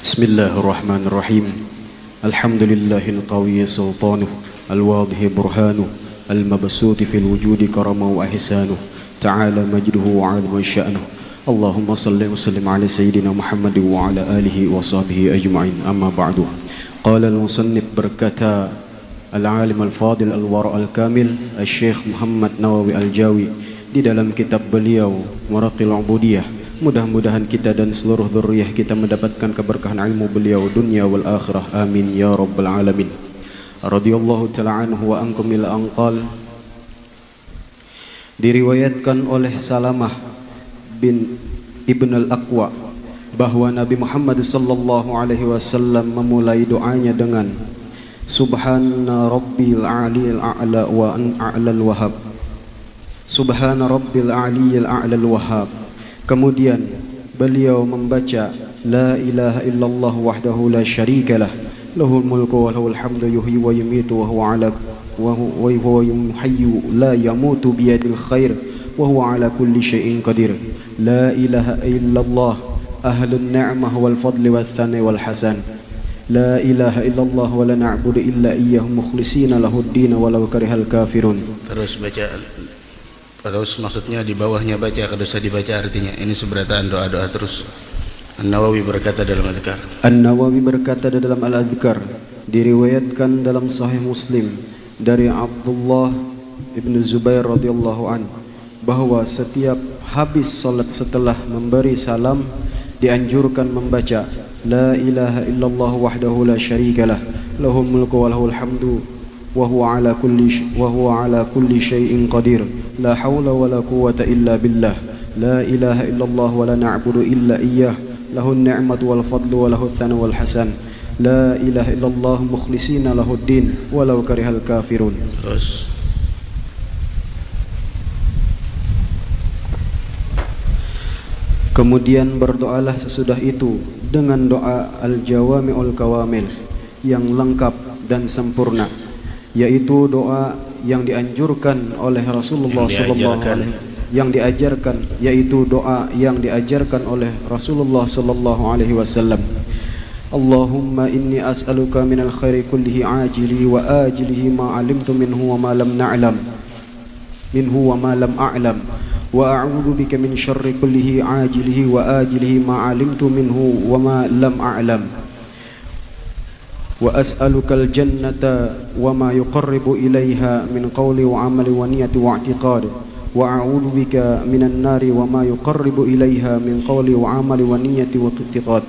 بسم الله الرحمن الرحيم. الحمد لله القوي سلطانه، الواضح برهانه، المبسوط في الوجود كرمه وإحسانه، تعالى مجده وعظم شأنه. اللهم صل وسلم على سيدنا محمد وعلى آله وصحبه أجمعين. أما بعد، قال المصنف berkata العالم الفاضل الورع الكامل الشيخ محمد نووي الجاوي di dalam kitab beliau Maraqil Ubudiyah. Mudah-mudahan kita dan seluruh dzurriyyah kita mendapatkan keberkahan ilmu beliau dunia wal akhirah. Amin ya rabbal alamin. Radhiyallahu ta'ala anhu wa ankum ila anqal. Diriwayatkan oleh Salamah bin Ibn al-Aqwa bahwa Nabi Muhammad sallallahu alaihi wasallam memulai doanya dengan Subhana rabbil aliyil a'la wa an a'lal wahhab. Subhana rabbil aliyil a'lal wahhab. Kemudian beliau membaca La ilaha illallah wahdahu la syarikalah, lahul mulku wa lahul hamdu yuhyi wa yumitu wa huwa yuhayyu la yamutu biyadil khair wa huwa ala kulli syai'in qadir. La ilaha illallah ahlun ni'mah wal fadli wal thani wal hasan. La ilaha illallah wa la na'budu illa iyyahu mukhlishina lahud din walau karihal kafirun. Terus baca. Terus maksudnya di bawahnya baca, kalau usah dibaca artinya. Ini seberataan doa-doa terus. An-Nawawi berkata dalam Al-Adhkar. An-Nawawi berkata dalam Al-Adhkar, diriwayatkan dalam Sahih Muslim dari Abdullah ibn Zubair radhiyallahu an bahwa setiap habis salat setelah memberi salam dianjurkan membaca La ilaha illallah wahdahu la syarikalah, lahul mulku wa lahul hamdu wa huwa ala kulli syai'in qadir. La haula wa la quwwata illa billah. La ilaha illallah wa la na'budu illa iyyah. Lahun ni'matu wal fadlu wa lahul thana wal hasan. La ilaha illallah mukhlishina lahud din walau karihal kafirun. Terus kemudian berdoalah sesudah itu dengan doa al-jawami'ul kawamil yang lengkap dan sempurna, yaitu doa yang dianjurkan oleh Rasulullah sallallahu alaihi yang diajarkan, yaitu doa yang diajarkan oleh Rasulullah sallallahu alaihi wasallam. Allahumma inni as'aluka minal khairi kullihi ajilihi wa ajilihi ma 'alimtu minhu wa ma lam a'lam wa a'udzu bika min syarri kullihi ajilihi wa ajilihi ma 'alimtu minhu wa ma lam a'lam. Wa as'alukal jannata wa ma yuqarribu ilaiha min qawli wa amali wa niyati wa i'tiqad wa a'udzu bika minan nari wa ma yuqarribu ilaiha min qawli wa amali wa niyati wa i'tiqad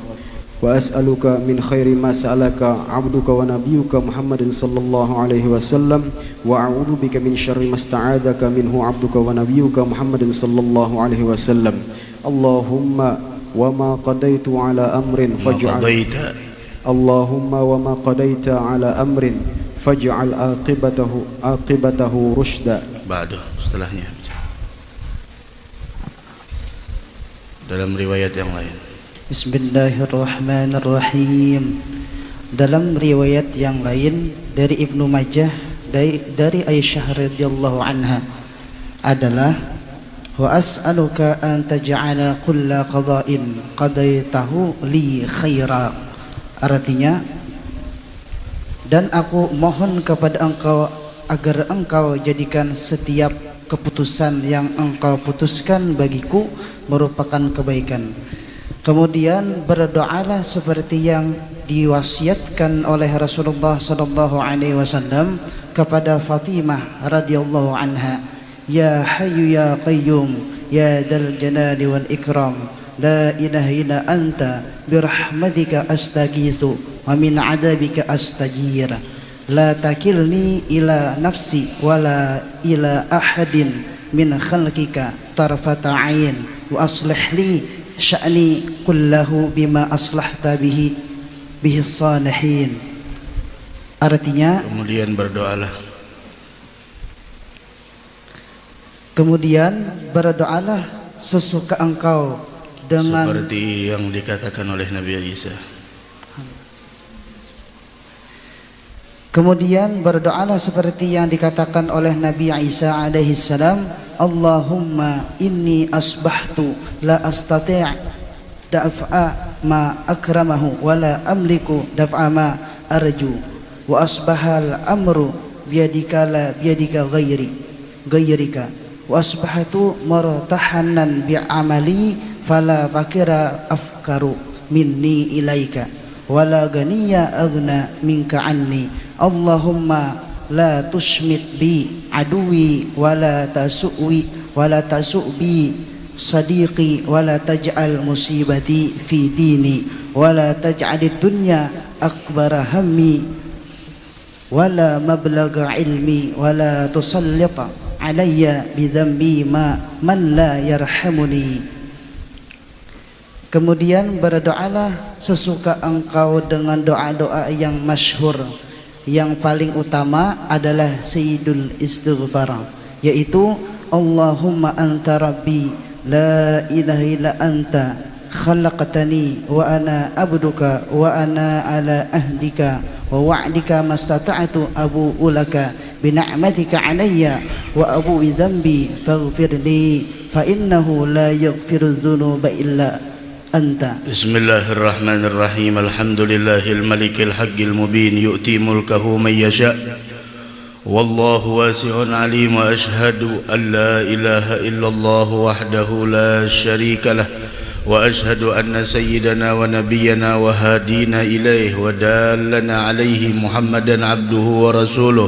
wa as'aluka min khairi ma sa'alaka 'abduka wa nabiyyuka Muhammadin sallallahu alaihi wasallam wa a'udzu bika min syarri ma sta'adzaka minhu 'abduka wa nabiyyuka Muhammadin sallallahu alaihi wasallam. Allahumma wa ma qadaitu ala amrin faj'al Allahumma wa ma qadaita ala amrin faj'al aqibatahu rusyda. Ba'du, setelahnya dalam riwayat yang lain. Bismillahirrahmanirrahim. Dalam riwayat yang lain dari Ibnu Majah dari Aisyah radhiyallahu anha adalah wa as'aluka an taj'ala kulla qada'in qadaitahu li khaira. Artinya, dan aku mohon kepada engkau agar engkau jadikan setiap keputusan yang engkau putuskan bagiku merupakan kebaikan. Kemudian berdoalah seperti yang diwasiatkan oleh Rasulullah sallallahu alaihi wasallam kepada Fatimah radhiyallahu anha, Ya Hayyu ya Qayyum ya Dzal Jalali wal Ikram, La ilaha illa anta birahmatika astaghitsu wa min adabika astajir. La takilni ila nafsi wala ila ahadin min khalqika tarfata ain wa aslih li sya'ni kullahu bima aslahta bihi salihin. Artinya, kemudian berdoalah sesuka engkau dengan seperti yang dikatakan oleh Nabi Isa. Kemudian berdoalah seperti yang dikatakan oleh Nabi Isa alaihi salam, Allahumma inni asbahtu la astati' daf'a ma akramahu wa la amliku daf'a ma arju wa asbahal amru biyadika la biyadika ghayrika wa asbahatu martahanan bi amali fala fakira afkaru minni ilaika wala ganiya aghna minka anni Allahumma la tushmit bi aduwi wala tasu'bi sadiqi wala taj'al musibati fi dini wala taj'alid dunya akbara hammi wala mablagha ilmi wala tusallita alayya bidhambi man la yarhamuni. Kemudian berdoalah sesuka engkau dengan doa-doa yang masyhur. Yang paling utama adalah sayyidul istighfar, yaitu Allahumma anta rabbi la ilaha illa anta khalaqtani wa ana abduka wa ana ala ahdika wa wa'dika mastata'tu abu'u laka bi ni'matika alayya wa abu'u dhanbi faghfir li fa innahu la yaghfiru dhunuba illa anta. Bismillahirrahmanirrahim. Alhamdulillahil malikil haqqil mubin yu'ti mulkahu man yasha' wallahu wasi'un alim wa ashhadu an la ilaha illallah wahdahu la syarika lah wa ashhadu anna sayyidana wa nabiyyana wa hadina ilaih wa dallana alaihi Muhammadan abduhu wa rasuluh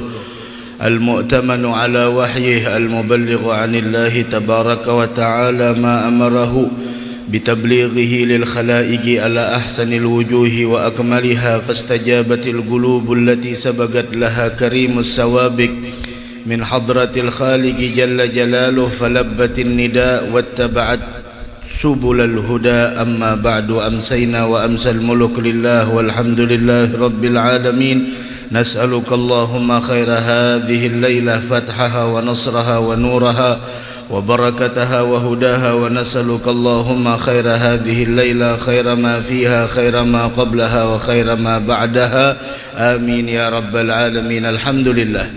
al-mu'tamanu ala wahyih al-muballighu anillahi tabaraka wa ta'ala ma amarahu بتبليغه للخلائق على أحسن الوجوه وأكملها فاستجابت القلوب التي سبقت لها كريم السوابق من حضرة الخالق جل جلاله فلبت النداء واتبعت سبل الهدى. أما بعد أمسينا وأمسى الملك لله والحمد لله رب العالمين. نسألك اللهم خير هذه الليلة فتحها ونصرها ونورها وبركتها وهداها ونسألك اللهم خير هذه الليلة خير ما فيها خير ما قبلها وخير ما بعدها آمين يا رب العالمين. Alhamdulillah,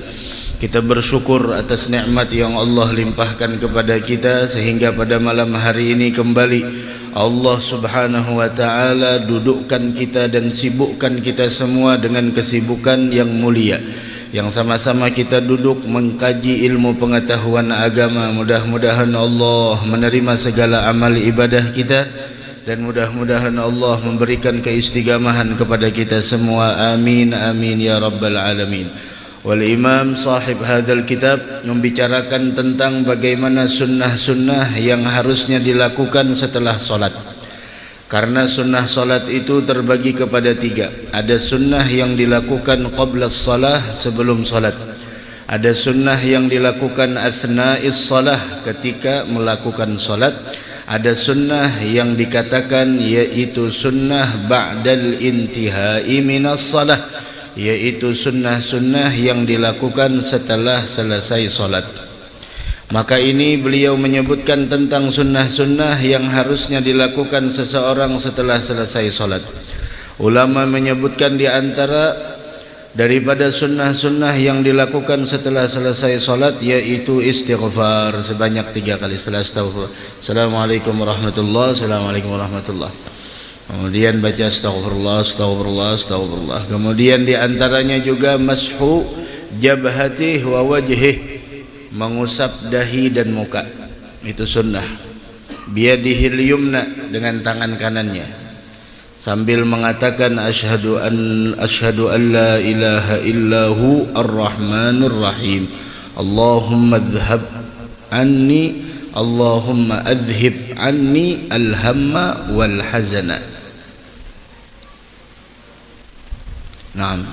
kita bersyukur atas nikmat yang Allah limpahkan kepada kita sehingga pada malam hari ini kembali Allah subhanahu wa ta'ala dudukkan kita dan sibukkan kita semua dengan kesibukan yang mulia, yang sama-sama kita duduk mengkaji ilmu pengetahuan agama. Mudah-mudahan Allah menerima segala amal ibadah kita dan mudah-mudahan Allah memberikan keistiqamahan kepada kita semua. Amin amin ya rabbal alamin. Wal imam sahib hadzal kitab membicarakan tentang bagaimana sunnah-sunnah yang harusnya dilakukan setelah solat. Karena sunnah solat itu terbagi kepada tiga. Ada sunnah yang dilakukan qabla salah, sebelum solat. Ada sunnah yang dilakukan athna'is salah, ketika melakukan solat. Ada sunnah yang dikatakan yaitu sunnah ba'dal intihai minas salah, yaitu sunnah-sunnah yang dilakukan setelah selesai solat. Maka ini beliau menyebutkan tentang sunnah-sunnah yang harusnya dilakukan seseorang setelah selesai solat. Ulama menyebutkan di antara daripada sunnah-sunnah yang dilakukan setelah selesai solat yaitu istighfar sebanyak 3 kali setelah astaghfirullah. Assalamualaikum warahmatullahi wabarakatuh. Assalamualaikum warahmatullahi wabarakatuh. Kemudian baca astaghfirullah, astaghfirullah, astaghfirullah. Kemudian di antaranya juga mashu jabhatih wa wajhih, mengusap dahi dan muka, itu sunnah. Biyadihil yumna, dengan tangan kanannya, sambil mengatakan asyhadu an la ilaha illahu ar-rahmanur rahim. Allahumma adhhib anni al-hamma wal hazana. Naam,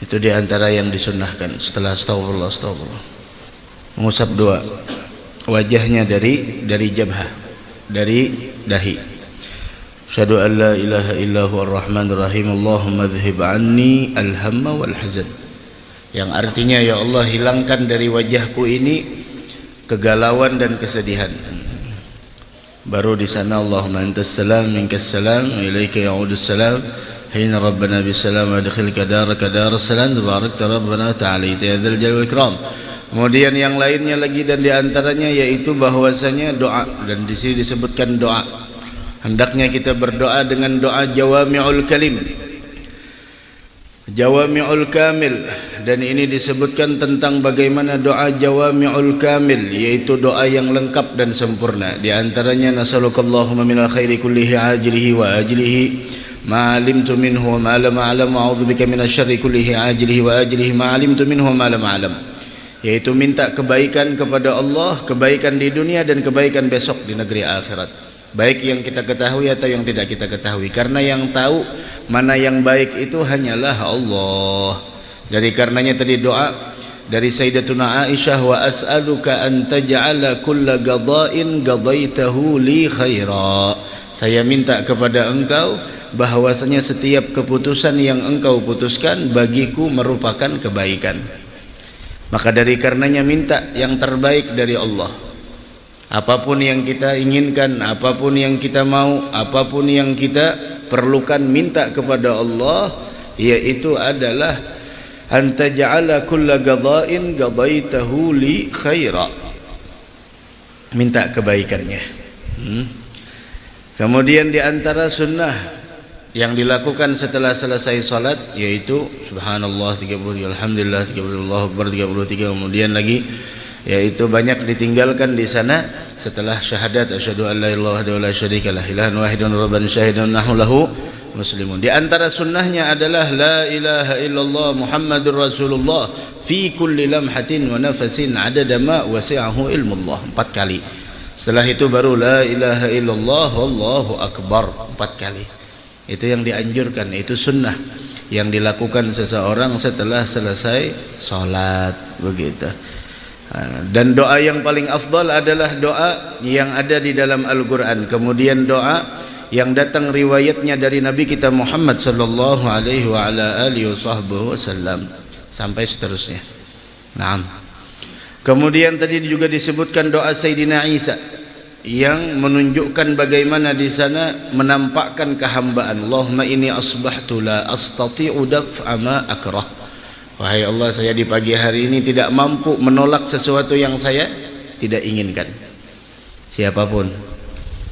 itu di antara yang disunnahkan setelah astaghfirullah. Mengusap dua wajahnya dari jabhah, dari dahi. Asyhadu an la ilaha illahu ar-rahmanur rahim. Allahumma adhhib anni al-hamma wal hazan, yang artinya ya Allah hilangkan dari wajahku ini kegalauan dan kesedihan. Baru di sana Allahumma antas salam minkas salam ilaika ya'udus salam hina rabbana bisalam adkhilka daraka daras salam tabarakta rabbana ta'ala ya dzal jalali wal ikram. Kemudian yang lainnya lagi dan di antaranya yaitu bahwasanya doa, dan di sini disebutkan doa. hendaknya kita berdoa dengan doa jawami'ul kalim, jawami'ul kamil. Dan ini disebutkan tentang bagaimana doa jawami'ul kamil, yaitu doa yang lengkap dan sempurna. Di antaranya nasalukallahumma minal khairi kullihi ajlihi wa ajlihi ma alimtu minhu wa ma lam a'lam wa a'udzubika minasy syarri kullihi ajlihi wa ajlihi ma alimtu minhu wa ma lam a'lam, yaitu minta kebaikan kepada Allah, kebaikan di dunia dan kebaikan besok di negeri akhirat, baik yang kita ketahui atau yang tidak kita ketahui, karena yang tahu mana yang baik itu hanyalah Allah. Dari karenanya tadi doa dari Sayyidatuna Aisyah, wa as'aluka an taj'ala kulla qada'in qadaitahu li khaira, saya minta kepada engkau bahwasanya setiap keputusan yang engkau putuskan bagiku merupakan kebaikan. Maka dari karenanya minta yang terbaik dari Allah. Apapun yang kita inginkan, apapun yang kita mau, apapun yang kita perlukan, minta kepada Allah, yaitu adalah anta ja'ala kulla qada'in qadaitahu li khaira, minta kebaikannya. Kemudian di antara sunnah yang dilakukan setelah selesai salat yaitu subhanallah 30, alhamdulillah 30, Allahu akbar 33, kemudian lagi yaitu banyak ditinggalkan di sana setelah syahadat asyhadu an la ilaha illallah wa la syarika lah ilahan wahidun rabban syahidun nahnu lahu muslimun. Di antara sunnahnya adalah la ilaha illallah Muhammadur Rasulullah fi kulli lamhatin wa nafasin adada ma wasi'ahu ilmullah, 4 kali. Setelah itu baru la ilaha illallah wallahu akbar 4 kali. Itu yang dianjurkan, itu sunnah yang dilakukan seseorang setelah selesai salat, begitu. Dan doa yang paling afdal adalah doa yang ada di dalam Al-Quran, kemudian doa yang datang riwayatnya dari Nabi kita Muhammad sallallahu alaihi wa ala alihi wasallam sampai seterusnya. Naam. Kemudian tadi juga disebutkan doa Sayyidina Isa yang menunjukkan bagaimana di sana menampakkan kehambaan. Allahumma inni asbahtu la astati'u daf'a ma akrah. Wahai Allah, saya di pagi hari ini tidak mampu menolak sesuatu yang saya tidak inginkan. Siapapun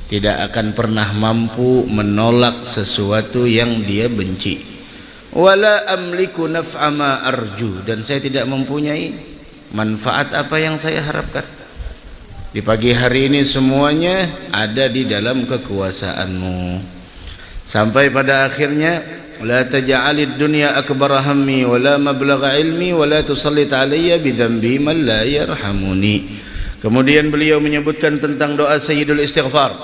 tidak akan pernah mampu menolak sesuatu yang dia benci. Wala amliku naf'a ma arju, dan saya tidak mempunyai manfaat apa yang saya harapkan. Di pagi hari ini semuanya ada di dalam kekuasaanmu. Sampai pada akhirnya la taj'alid dunya akbar hammi wa la mablagha ilmi wa la tusallit alayya bi dhanbi man la yarhamuni. Kemudian beliau menyebutkan tentang doa Sayyidul Istighfar.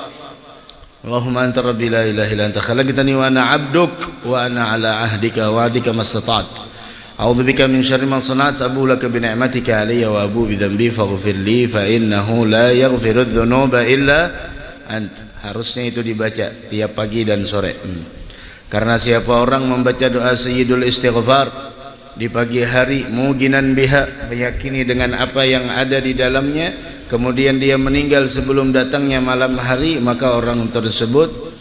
Allahumma anta rabbi la ilaha illa anta khalaqtani wa ana 'abduk wa ana 'ala 'ahdika wa 'adika mastata'tu. A'udzubika min syarri ma sana'tu, abu laka bi ni'matika 'alayya wa abu bi dhanbi faghfir li fa innahu la yaghfiru dzunuba illa ant. Harusnya itu dibaca tiap pagi dan sore. Karena siapa orang membaca doa Sayyidul Istighfar di pagi hari, muginan biha, meyakini dengan apa yang ada di dalamnya, kemudian dia meninggal sebelum datangnya malam hari, maka orang tersebut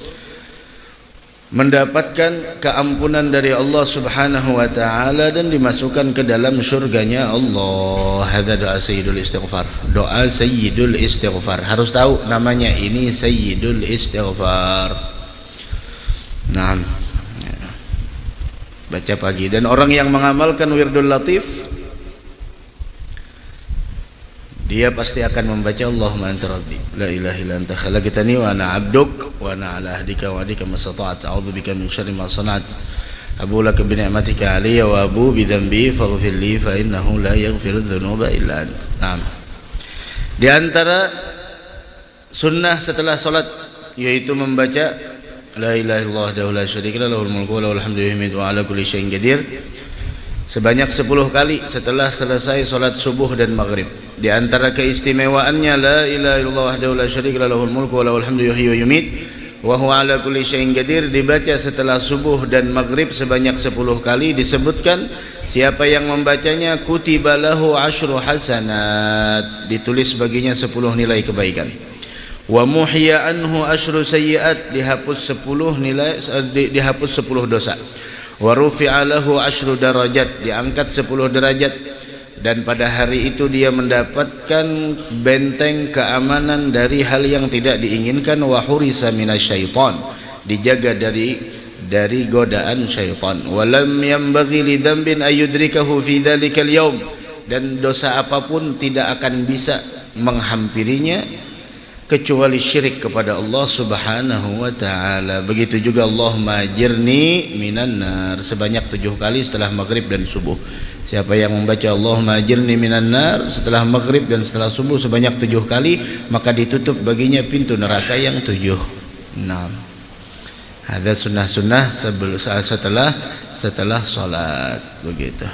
mendapatkan keampunan dari Allah Subhanahu wa taala dan dimasukkan ke dalam surganya Allah. Hadza doa Sayyidul Istighfar. Doa Sayyidul Istighfar. Harus tahu namanya, ini Sayyidul Istighfar. Naam. Baca pagi. Dan orang yang mengamalkan Wirdul Latif, dia pasti akan membaca Allahumma anta rabbi la ilaha illa anta khalaqtani wa ana 'abduk wa ana 'ala ahdika wa 'adika mastata'tu a'udzubika min syarri ma sana'tu abu laka bi ni'matika 'alayya wa abu bi dhanbi faghfir li fa innahu la yaghfiru dzunuba illa ant. Naam. Di antara sunnah setelah salat yaitu membaca la ilaha illallah wahdahu la syarika lahu lahul mulku wa lahul hamdu yuhyidu wa 'ala kulli syai'in qadir sebanyak 10 kali setelah selesai salat subuh dan maghrib. Di antara keistimewaannya la ilaha illallah wahdahu la syarika lahu lahul mulku wa lahul hamdu yuhyi wa yumiit wa huwa 'ala kulli syai'in qadir dibaca setelah subuh dan maghrib sebanyak 10 kali. Disebutkan siapa yang membacanya kutiba lahu 10 hasanat, ditulis baginya 10 nilai kebaikan. Wa muhya anhu 10 sayyi'at, dihapus 10 nilai, dihapus 10 dosa. Wa rufi'a lahu 10 darajat, diangkat 10 derajat. dan pada hari itu dia mendapatkan benteng keamanan dari hal yang tidak diinginkan, wa hurisa minasyaitan, dijaga dari godaan syaitan. Walam yanbaghi li dzambin ayudrikahu fi dzalikal yaum, dan dosa apapun tidak akan bisa menghampirinya kecuali syirik kepada Allah Subhanahu wa taala. Begitu juga Allahumma ajirni minan nar sebanyak 7 kali setelah maghrib dan subuh. Siapa yang membaca Allahumma ajirni minan nar setelah maghrib dan setelah subuh sebanyak 7 kali, maka ditutup baginya pintu neraka yang 7. Nah, ada sunnah-sunnah setelah salat begitu.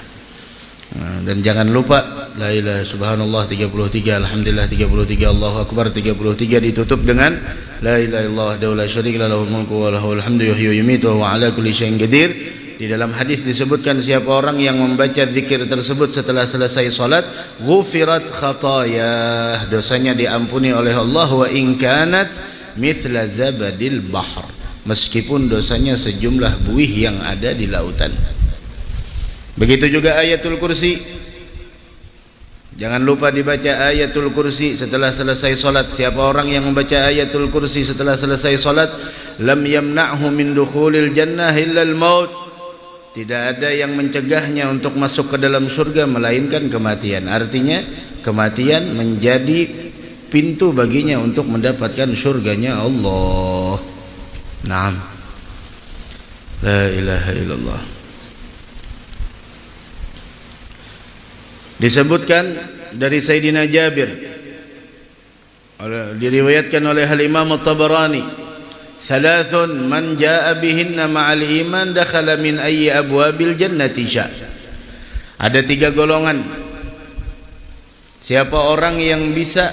Nah, dan jangan lupa la ilaha subhanallah 33, alhamdulillah 33, Allahu akbar 33 ditutup dengan la ilaha illallah la syarika lahu mulku wa lahul hamdu yuhyi wa yumiitu wa ala kulli syai'in qadir. Di dalam hadis disebutkan siapa orang yang membaca zikir tersebut setelah selesai salat, ghufirat khatayah, dosanya diampuni oleh Allah, wa in kanat mithla zabadil bahr, meskipun dosanya sejumlah buih yang ada di lautan. Begitu juga ayatul kursi. Jangan lupa dibaca ayatul kursi setelah selesai salat. Siapa orang yang membaca ayatul kursi setelah selesai salat, lam yamna'hu min dukhulil jannah illa al-maut, tidak ada yang mencegahnya untuk masuk ke dalam surga melainkan kematian. Artinya kematian menjadi pintu baginya untuk mendapatkan surganya Allah. Naam. La ilaha illallah. Disebutkan dari Sayyidina Jabir, diriwayatkan oleh Al-Imam At-Tabarani, salasun man jaa bihinna ma'al iman dakhala min ayyi abwabil jannati sya. Ada 3 golongan. Siapa orang yang bisa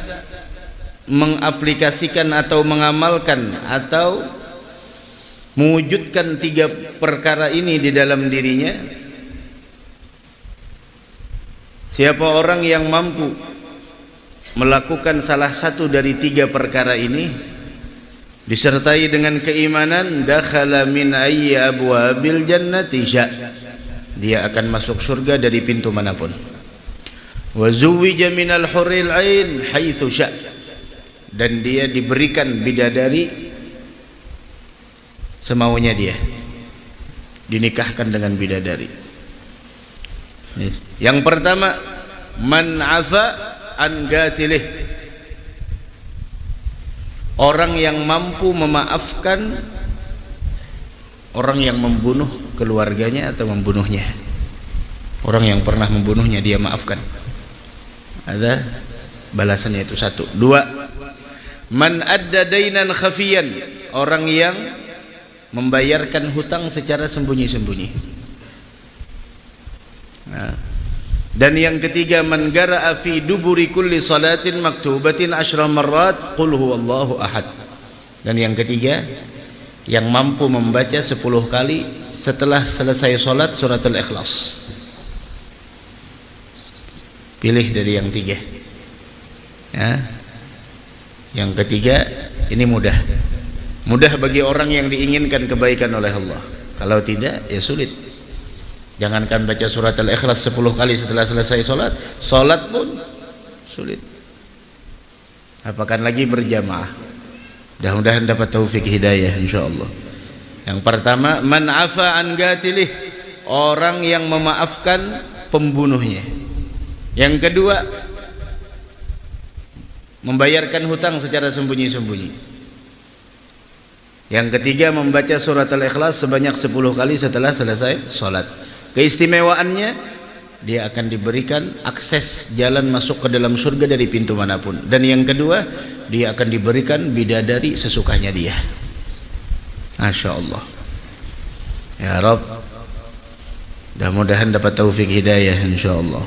mengaplikasikan atau mengamalkan atau mewujudkan 3 perkara ini di dalam dirinya, siapa orang yang mampu melakukan salah satu dari 3 perkara ini disertai dengan keimanan, dakhala min ayyi abwabil jannati sya, dia akan masuk surga dari pintu manapun. Wa zuwija minal huril ain haitsu sya, dan dia diberikan bidadari semaunya dia, dinikahkan dengan bidadari. Yang pertama, man afa an gatilih, orang yang mampu memaafkan orang yang membunuh keluarganya atau membunuhnya. Orang yang pernah membunuhnya dia maafkan, ada balasannya itu 1. 2, man adda dainan khafiyan, orang yang membayarkan hutang secara sembunyi-sembunyi. Nah, dan yang ketiga, man gara'a fi duburi kulli salatin maktubatin 10 marrat qul huwallahu ahad. Dan yang ketiga, yang mampu membaca 10 kali setelah selesai salat suratul ikhlas. Pilih dari yang 3 ya. Yang ketiga ini mudah bagi orang yang diinginkan kebaikan oleh Allah. Kalau tidak ya sulit. Jangankan baca surat Al-Ikhlas 10 kali setelah selesai salat pun sulit, apakah lagi berjamaah. Mudah-mudahan dapat taufik hidayah insyaallah. Yang pertama, man afa an gatilih, orang yang memaafkan pembunuhnya. Yang kedua, membayarkan hutang secara sembunyi-sembunyi. Yang ketiga, membaca surat Al-Ikhlas sebanyak 10 kali setelah selesai salat. Keistimewaannya, dia akan diberikan akses jalan masuk ke dalam surga dari pintu manapun. Dan yang kedua, dia akan diberikan bidadari sesukanya dia. Masya Allah. Ya Rabb, mudah-mudahan dapat taufik hidayah insyaallah.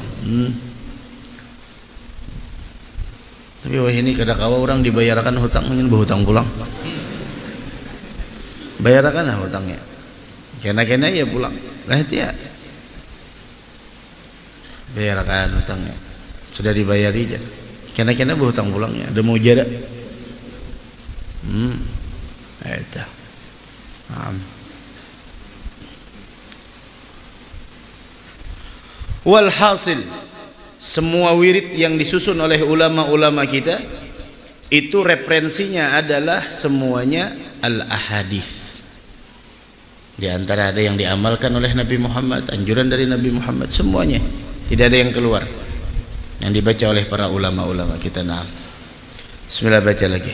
Tapi wah ini kadang-kadang orang dibayarkan hutang ingin berhutang pulang. Bayarkanlah hutangnya. Kena-kena ya pulang. Lah dia bayarkan hutangnya, sudah dibayari aja. Kena-kena berhutang pulangnya, ada mau jarak. Itu. Walhasil, semua wirid yang disusun oleh ulama-ulama kita itu referensinya adalah semuanya al-ahadits. Di antara ada yang diamalkan oleh Nabi Muhammad, anjuran dari Nabi Muhammad, semuanya, tidak ada yang keluar, yang dibaca oleh para ulama-ulama kita. Nah, bismillah, baca lagi.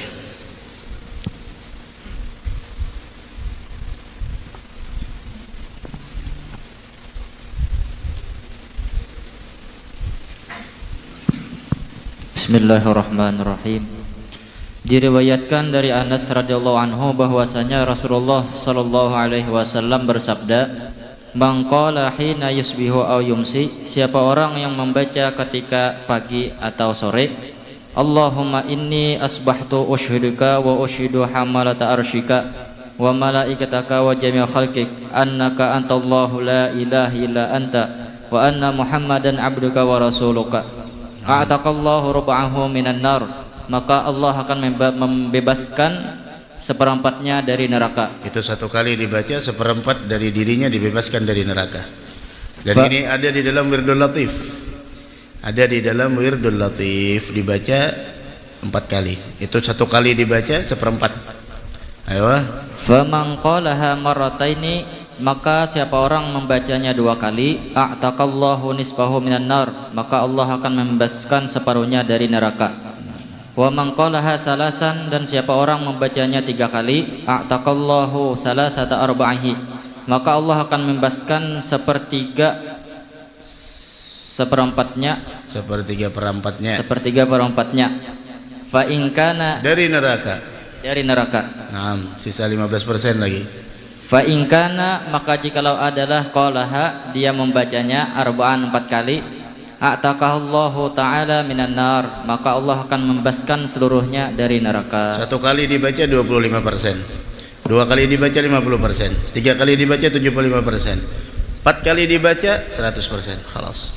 Bismillahirrahmanirrahim. Diriwayatkan dari Anas radhiyallahu anhu bahwasanya Rasulullah sallallahu alaihi wasallam bersabda, "Man qala hina yusbihu aw yumsi," siapa orang yang membaca ketika pagi atau sore, "Allahumma inni asbahtu ushiduka wa ushidu hamalata arsyika wa malaikataka wa jami'a khalqik annaka antallahu la ilaha illa anta wa anna Muhammadan abduka wa rasuluka." A'taqallahu rub'ahu minan nar, maka Allah akan membebaskan seperempatnya dari neraka. Itu satu kali dibaca, seperempat dari dirinya dibebaskan dari neraka. Dan ini ada di dalam Wirdul Latif. Ada di dalam Wirdul Latif, dibaca 4 kali. Itu satu kali dibaca seperempat. Ayo. Faman qalaha marrataini, maka siapa orang membacanya 2 kali, a'taqallahu nisfahu minan nar, maka Allah akan membebaskan separuhnya dari neraka. Wa man qalaha salasan, dan siapa orang membacanya 3 kali, a'taqallahu salasata arba'ihi, maka Allah akan membebaskan seperempatnya. Fa in kana, dari neraka. Nah, sisa 15% lagi. Fa in kana, maka jikalau adalah qalaha, dia membacanya arba'an 4 kali, a'taqallahu ta'ala minan nar, maka Allah akan membebaskan seluruhnya dari neraka. 1 kali dibaca 25%, 2 kali dibaca 50%, 3 kali dibaca 75%, 4 kali dibaca 100%. Khalas.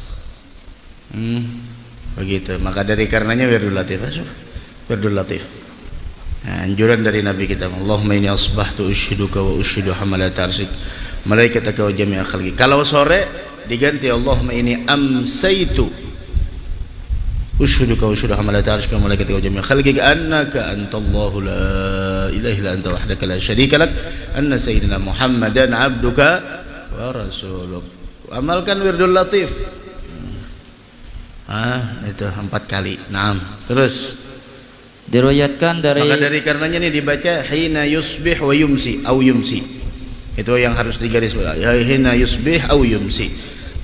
Begitu. Maka dari karenanya Wirdul Latif. Nah, anjuran dari Nabi kita, Allahumma inni asbahtu ushiduka wa ushidu hamalata arsyik malaikataka wa jami'a khalqi. Kalau sore diganti Allahumma inni amsaitu ushiduka wa ushidu hamalata arsyik wa malaikataka wa jami'a khalqi annaka antallahu la ilaha illa anta wahdaka la syarika lak anna sayyidina Muhammadan abduka wa rasuluk. Amalkan Wirdul Latif. Itu 4 kali. Naam. Terus diriwayatkan dari, maka dari karenanya ini dibaca hina yusbih wa yumsi au yumsi. Itu yang harus digaris bawahi, hina yusbih au yumsi.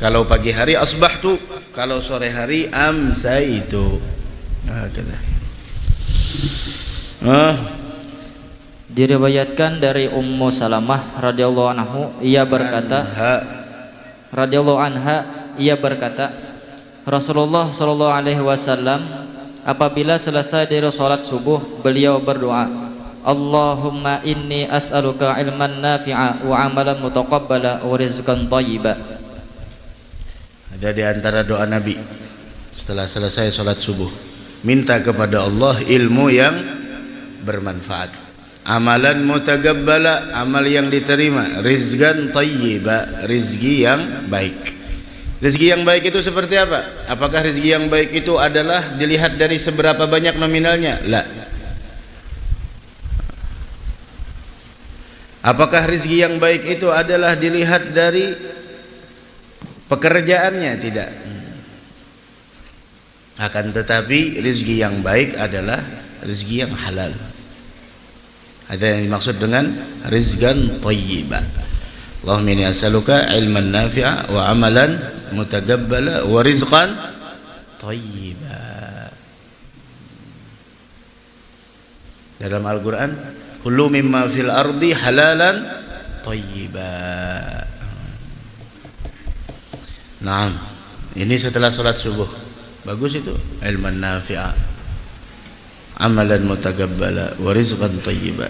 Kalau pagi hari asbahtu, kalau sore hari amsaitu. Diriwayatkan dari Ummu Salamah radhiyallahu anha, ia berkata, Rasulullah sallallahu alaihi wasallam apabila selesai dari salat subuh, beliau berdoa, Allahumma inni as'aluka ilman nafi'a wa amalan mutaqabbala wa rizqan thayyiba. Ada di antara doa Nabi setelah selesai salat subuh, minta kepada Allah ilmu yang bermanfaat, amalan mutaqabbala, amal yang diterima, rizqan thayyiba, rizki yang baik. Rezeki yang baik itu seperti apa? Apakah rezeki yang baik itu adalah dilihat dari seberapa banyak nominalnya? La. Apakah rezeki yang baik itu adalah dilihat dari pekerjaannya? Tidak. Akan tetapi rezeki yang baik adalah rezeki yang halal. Ada yang dimaksud dengan rizqan thayyiba. Allahumma inni as'aluka ilman nafi'a wa amalan mutaqabbala wa rizqan thayyiba. Dalam Al-Quran, kullu mimma fil ardi halalan thayyiba. Naam. Ini setelah salat subuh. Bagus itu, ilman nafi'a, amalan mutaqabbala wa rizqan thayyiba.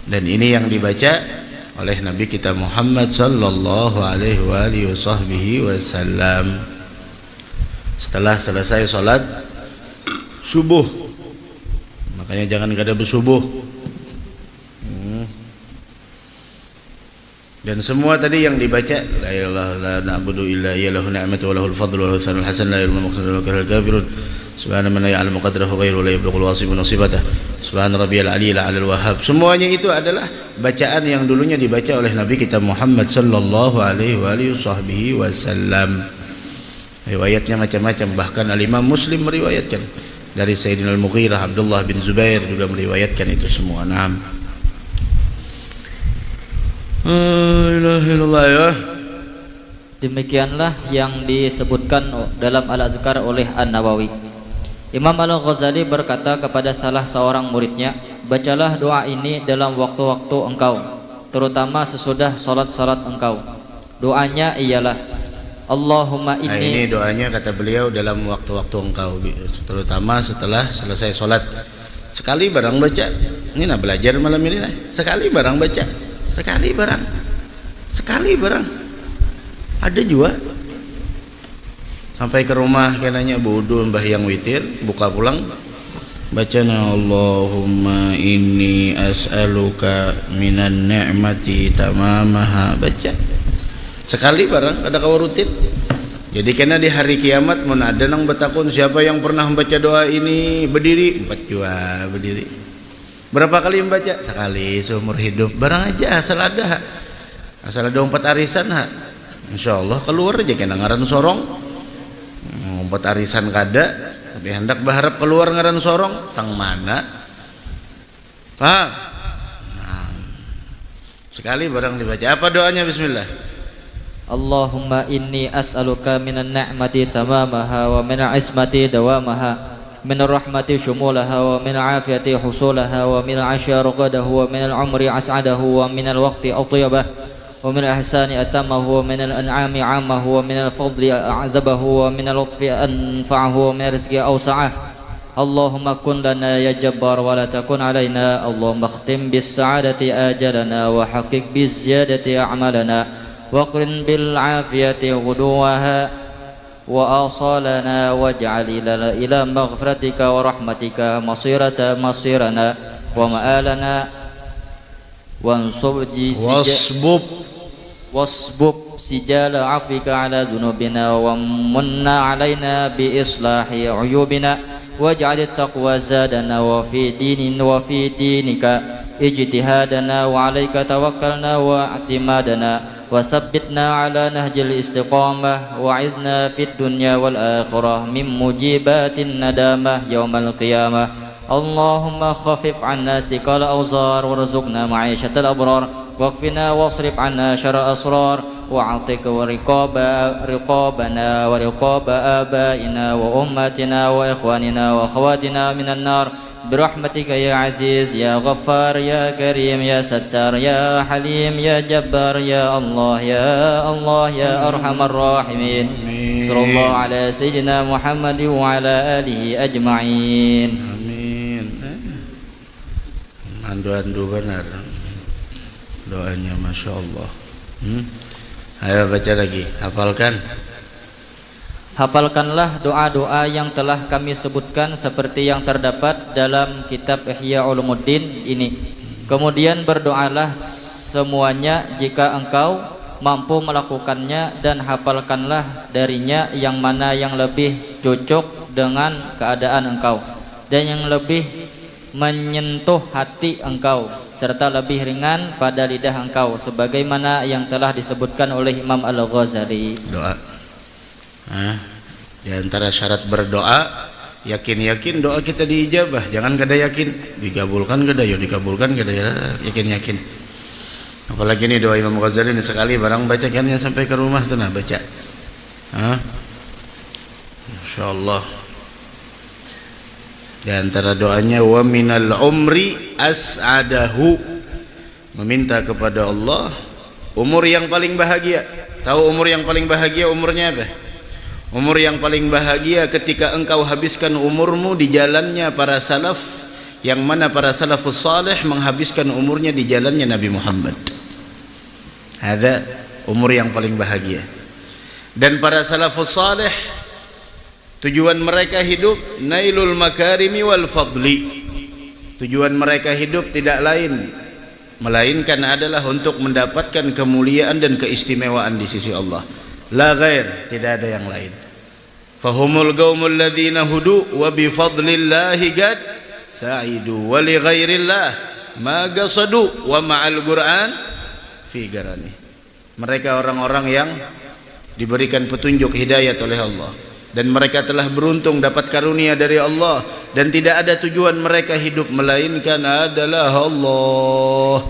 Dan ini yang dibaca oleh Nabi kita Muhammad sallallahu alaihi wa alihi wasallam setelah selesai salat subuh. Makanya jangan kada bersubuh. Dan semua tadi yang dibaca la ilaha la na'budu illa iyyahu ni'matu wa lahul fadlu wa lahu thanul hasan la yulmu maqsadu wa kahal kafirun subhana man la ya'lamu qadrahu ghairu la yablughul wasifun nasibata subhana rabbiyal aliyyil a'lal wahhab. Semuanya itu adalah bacaan yang dulunya dibaca oleh Nabi kita Muhammad sallallahu alaihi wasallam. Riwayatnya macam-macam, bahkan Al-Imam Muslim meriwayatkan dari Sayyidina Al-Mughirah Abdullah bin Zubair juga meriwayatkan itu semua. Naam. Ya. Demikianlah yang disebutkan dalam Al-Azkar oleh An-Nawawi. Imam Al-Ghazali berkata kepada salah seorang muridnya, bacalah doa ini dalam waktu-waktu engkau, terutama sesudah salat-salat engkau. Doanya ialah Allahumma inni. Nah, ini doanya kata beliau dalam waktu-waktu engkau, terutama setelah selesai salat. Sekali barang baca. Ini nak belajar malam ini nah. Sekali barang baca. Sekali barang ada juga sampai ke rumah kenanya bodoh mbah yang witir, buka pulang bacana Allahumma inni as'aluka minan ni'mati tamamaha, baca sekali barang ada kau rutin. Jadi kena di hari kiamat mun ada nang betakun siapa yang pernah membaca doa ini berdiri 4 jua berdiri. Berapa kali membaca? Sekali seumur hidup. Barang aja asal ada 4 arisan ha. Insyaallah keluar aja kena ngaran sorong. 4 arisan kada, tapi hendak berharap keluar ngaran sorong, tang mana? Paham? Nah, sekali barang dibaca. Apa doanya? Bismillah. Allahumma inni as'aluka minan ni'mati tamamaha wa min ismati dawamaha من الرحمة شمولها ومن العافية حصولها ومن العشاء رغده ومن العمر أسعده ومن الوقت أطيبه ومن الإحسان أتمه ومن الأنعام عامه ومن الفضل أعذبه ومن اللطف أنفعه ومن الرزق أوسعه. اللهم كن لنا يا جبار ولا تكن علينا. اللهم اختم بالسعادة آجلنا وحقق بالزيادة أعمالنا وقرن بالعافية غدوها وآصالنا واجعل إلى مغفرتك ورحمتك مصيرنا ومآلنا واصبب سجال عفوك على ذنوبنا ومن علينا بإصلاح عيوبنا واجعل التقوى زادنا وفي دينك اجتهادنا وعليك توكلنا واعتمادنا وثبتنا على نهج الاستقامة وعزنا في الدنيا والآخرة من مجيبات الندامة يوم القيامة. اللهم خفف عنا ثقل الأوزار وارزقنا معيشة الأبرار واكفنا واصرف عنا شر الأسرار واعتق رقابنا ورقاب آبائنا وأمهاتنا وإخواننا وأخواتنا من النار برحمتك يا عزيز يا غفار يا كريم يا ستار يا حليم يا جبار يا الله يا الله يا أرحم الراحمين. صلى الله على سيدنا محمد وعلى آله أجمعين. Amin. Andu-andu benar doanya, Masya Allah. Ayo baca lagi, hafalkan. Hafalkanlah doa-doa yang telah kami sebutkan seperti yang terdapat dalam kitab Ihya Ulumuddin ini. Kemudian berdoalah semuanya jika engkau mampu melakukannya, dan hafalkanlah darinya yang mana yang lebih cocok dengan keadaan engkau dan yang lebih menyentuh hati engkau serta lebih ringan pada lidah engkau, sebagaimana yang telah disebutkan oleh Imam Al-Ghazali. Doa. Di antara syarat berdoa, yakin-yakin doa kita diijabah. Jangan kada yakin dikabulkan kada, yo dikabulkan kada, yakin-yakin. Apalagi ini doa Imam Ghazali ini sekali barang bacakannya sampai ke rumah tuh nah baca. Insyaallah. Di antara doanya wa minal umri as'adahu, meminta kepada Allah umur yang paling bahagia. Tahu umur yang paling bahagia umurnya apa? Umur yang paling bahagia ketika engkau habiskan umurmu di jalannya para salaf, yang mana para salafus salih menghabiskan umurnya di jalannya Nabi Muhammad. Ada umur yang paling bahagia. Dan para salafus salih tujuan mereka hidup nailul makarimi wal fadli. Tujuan mereka hidup tidak lain melainkan adalah untuk mendapatkan kemuliaan dan keistimewaan di sisi Allah. La ghair, tidak ada yang lain. Fahumul qaumul ladzina hudu wa bi fadlillahi qad sa'idu wa li ghairillah ma qasadu wa ma'al Qur'an fi garani. Mereka orang-orang yang diberikan petunjuk hidayat oleh Allah, dan mereka telah beruntung dapat karunia dari Allah, dan tidak ada tujuan mereka hidup melainkan adalah Allah.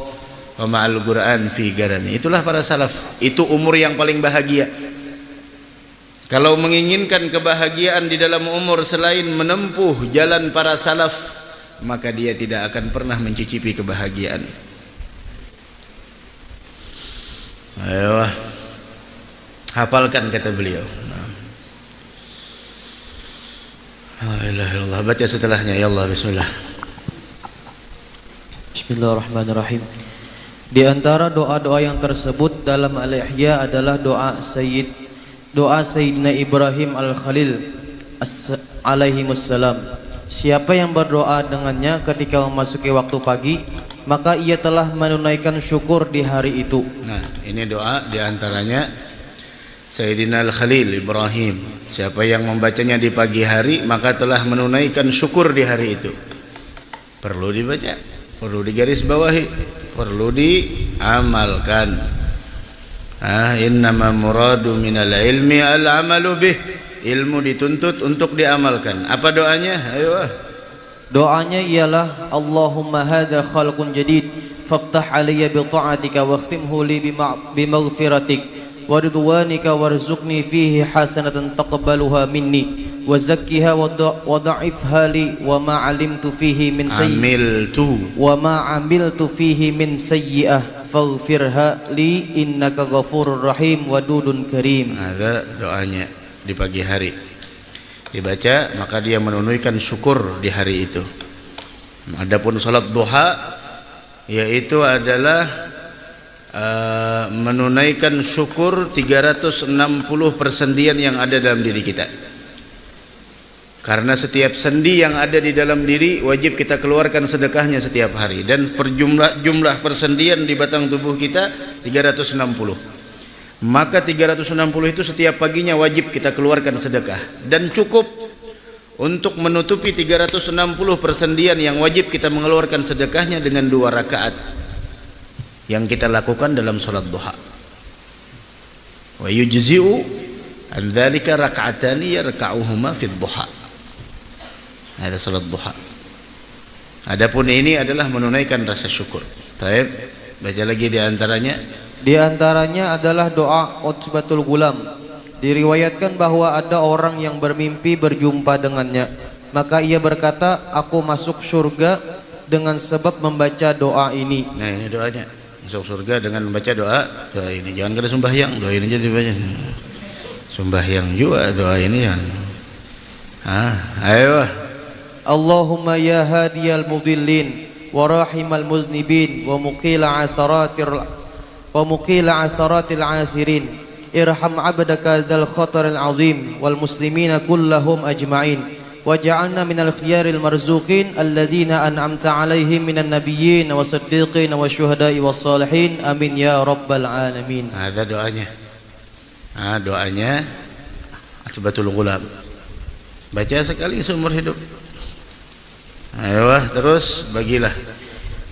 Wa ma'al Qur'an fi garani. Itulah para salaf. Itu umur yang paling bahagia. Kalau menginginkan kebahagiaan di dalam umur selain menempuh jalan para salaf, maka dia tidak akan pernah mencicipi kebahagiaan. Ayo, hafalkan kata beliau. La ilaha illallah. Baca setelahnya, ya Allah, bismillah. Bismillahirrahmanirrahim. Di antara doa-doa yang tersebut dalam Al-Ihya adalah doa Sayyidina Ibrahim Al-Khalil alaihimussalam. Siapa yang berdoa dengannya ketika memasuki waktu pagi, maka ia telah menunaikan syukur di hari itu. Nah, ini doa di antaranya Sayyidina Al-Khalil Ibrahim. Siapa yang membacanya di pagi hari, maka telah menunaikan syukur di hari itu. Perlu dibaca, perlu digarisbawahi, perlu diamalkan. Innama muradu minal ilmi al-amalu bih. Ilmu dituntut untuk diamalkan. Apa doanya? Ayo. Doanya ialah Allahumma hadza khalqun jadid faftah alayya bi ta'atika wakhtimhu li bi maghfiratik wa ridwanika warzuqni fihi hasanatan taqabbaluha minni wa zakkiha wa da'ifha li wa ma 'alimtu fihi min sayyi'ah faghfirha li innaka ghafurur rahim wadudun karim. Ada doanya di pagi hari dibaca, maka dia menunaikan syukur di hari itu. Adapun salat duha, yaitu adalah menunaikan syukur 360 persendian yang ada dalam diri kita. Karena setiap sendi yang ada di dalam diri wajib kita keluarkan sedekahnya setiap hari, dan jumlah persendian di batang tubuh kita 360. Maka 360 itu setiap paginya wajib kita keluarkan sedekah, dan cukup untuk menutupi 360 persendian yang wajib kita mengeluarkan sedekahnya dengan 2 rakaat yang kita lakukan dalam salat duha. Wa yujzi'u an dzalika rak'atani yarka'uhuma fid duha. Ada salat duha. Adapun ini adalah menunaikan rasa syukur. Baik, baca lagi di antaranya. Di antaranya adalah doa Utbatul Gulam. Diriwayatkan bahwa ada orang yang bermimpi berjumpa dengannya. Maka ia berkata, aku masuk surga dengan sebab membaca doa ini. Nah, ini doanya. Masuk surga dengan membaca doa ini. Jangan kada sembahyang, doa ini jadi dibaca. Sembahyang juga doa ini ya. Ayo. Allahumma ya hadiyal mudillin wa rahimal muznibin wa muqila asaratil asirin irham abdaka dzal khataril azim wal muslimina kullahum ajma'in waj'alna minal khiyaril marzuqin alladhina an'amta 'alaihim minan nabiyyin wasiddiqin wasyuhada'i wassalihin amin ya rabbal alamin. Ada doanya. Doanya Utbatul Gulam. Baca sekali seumur hidup. Ayo, terus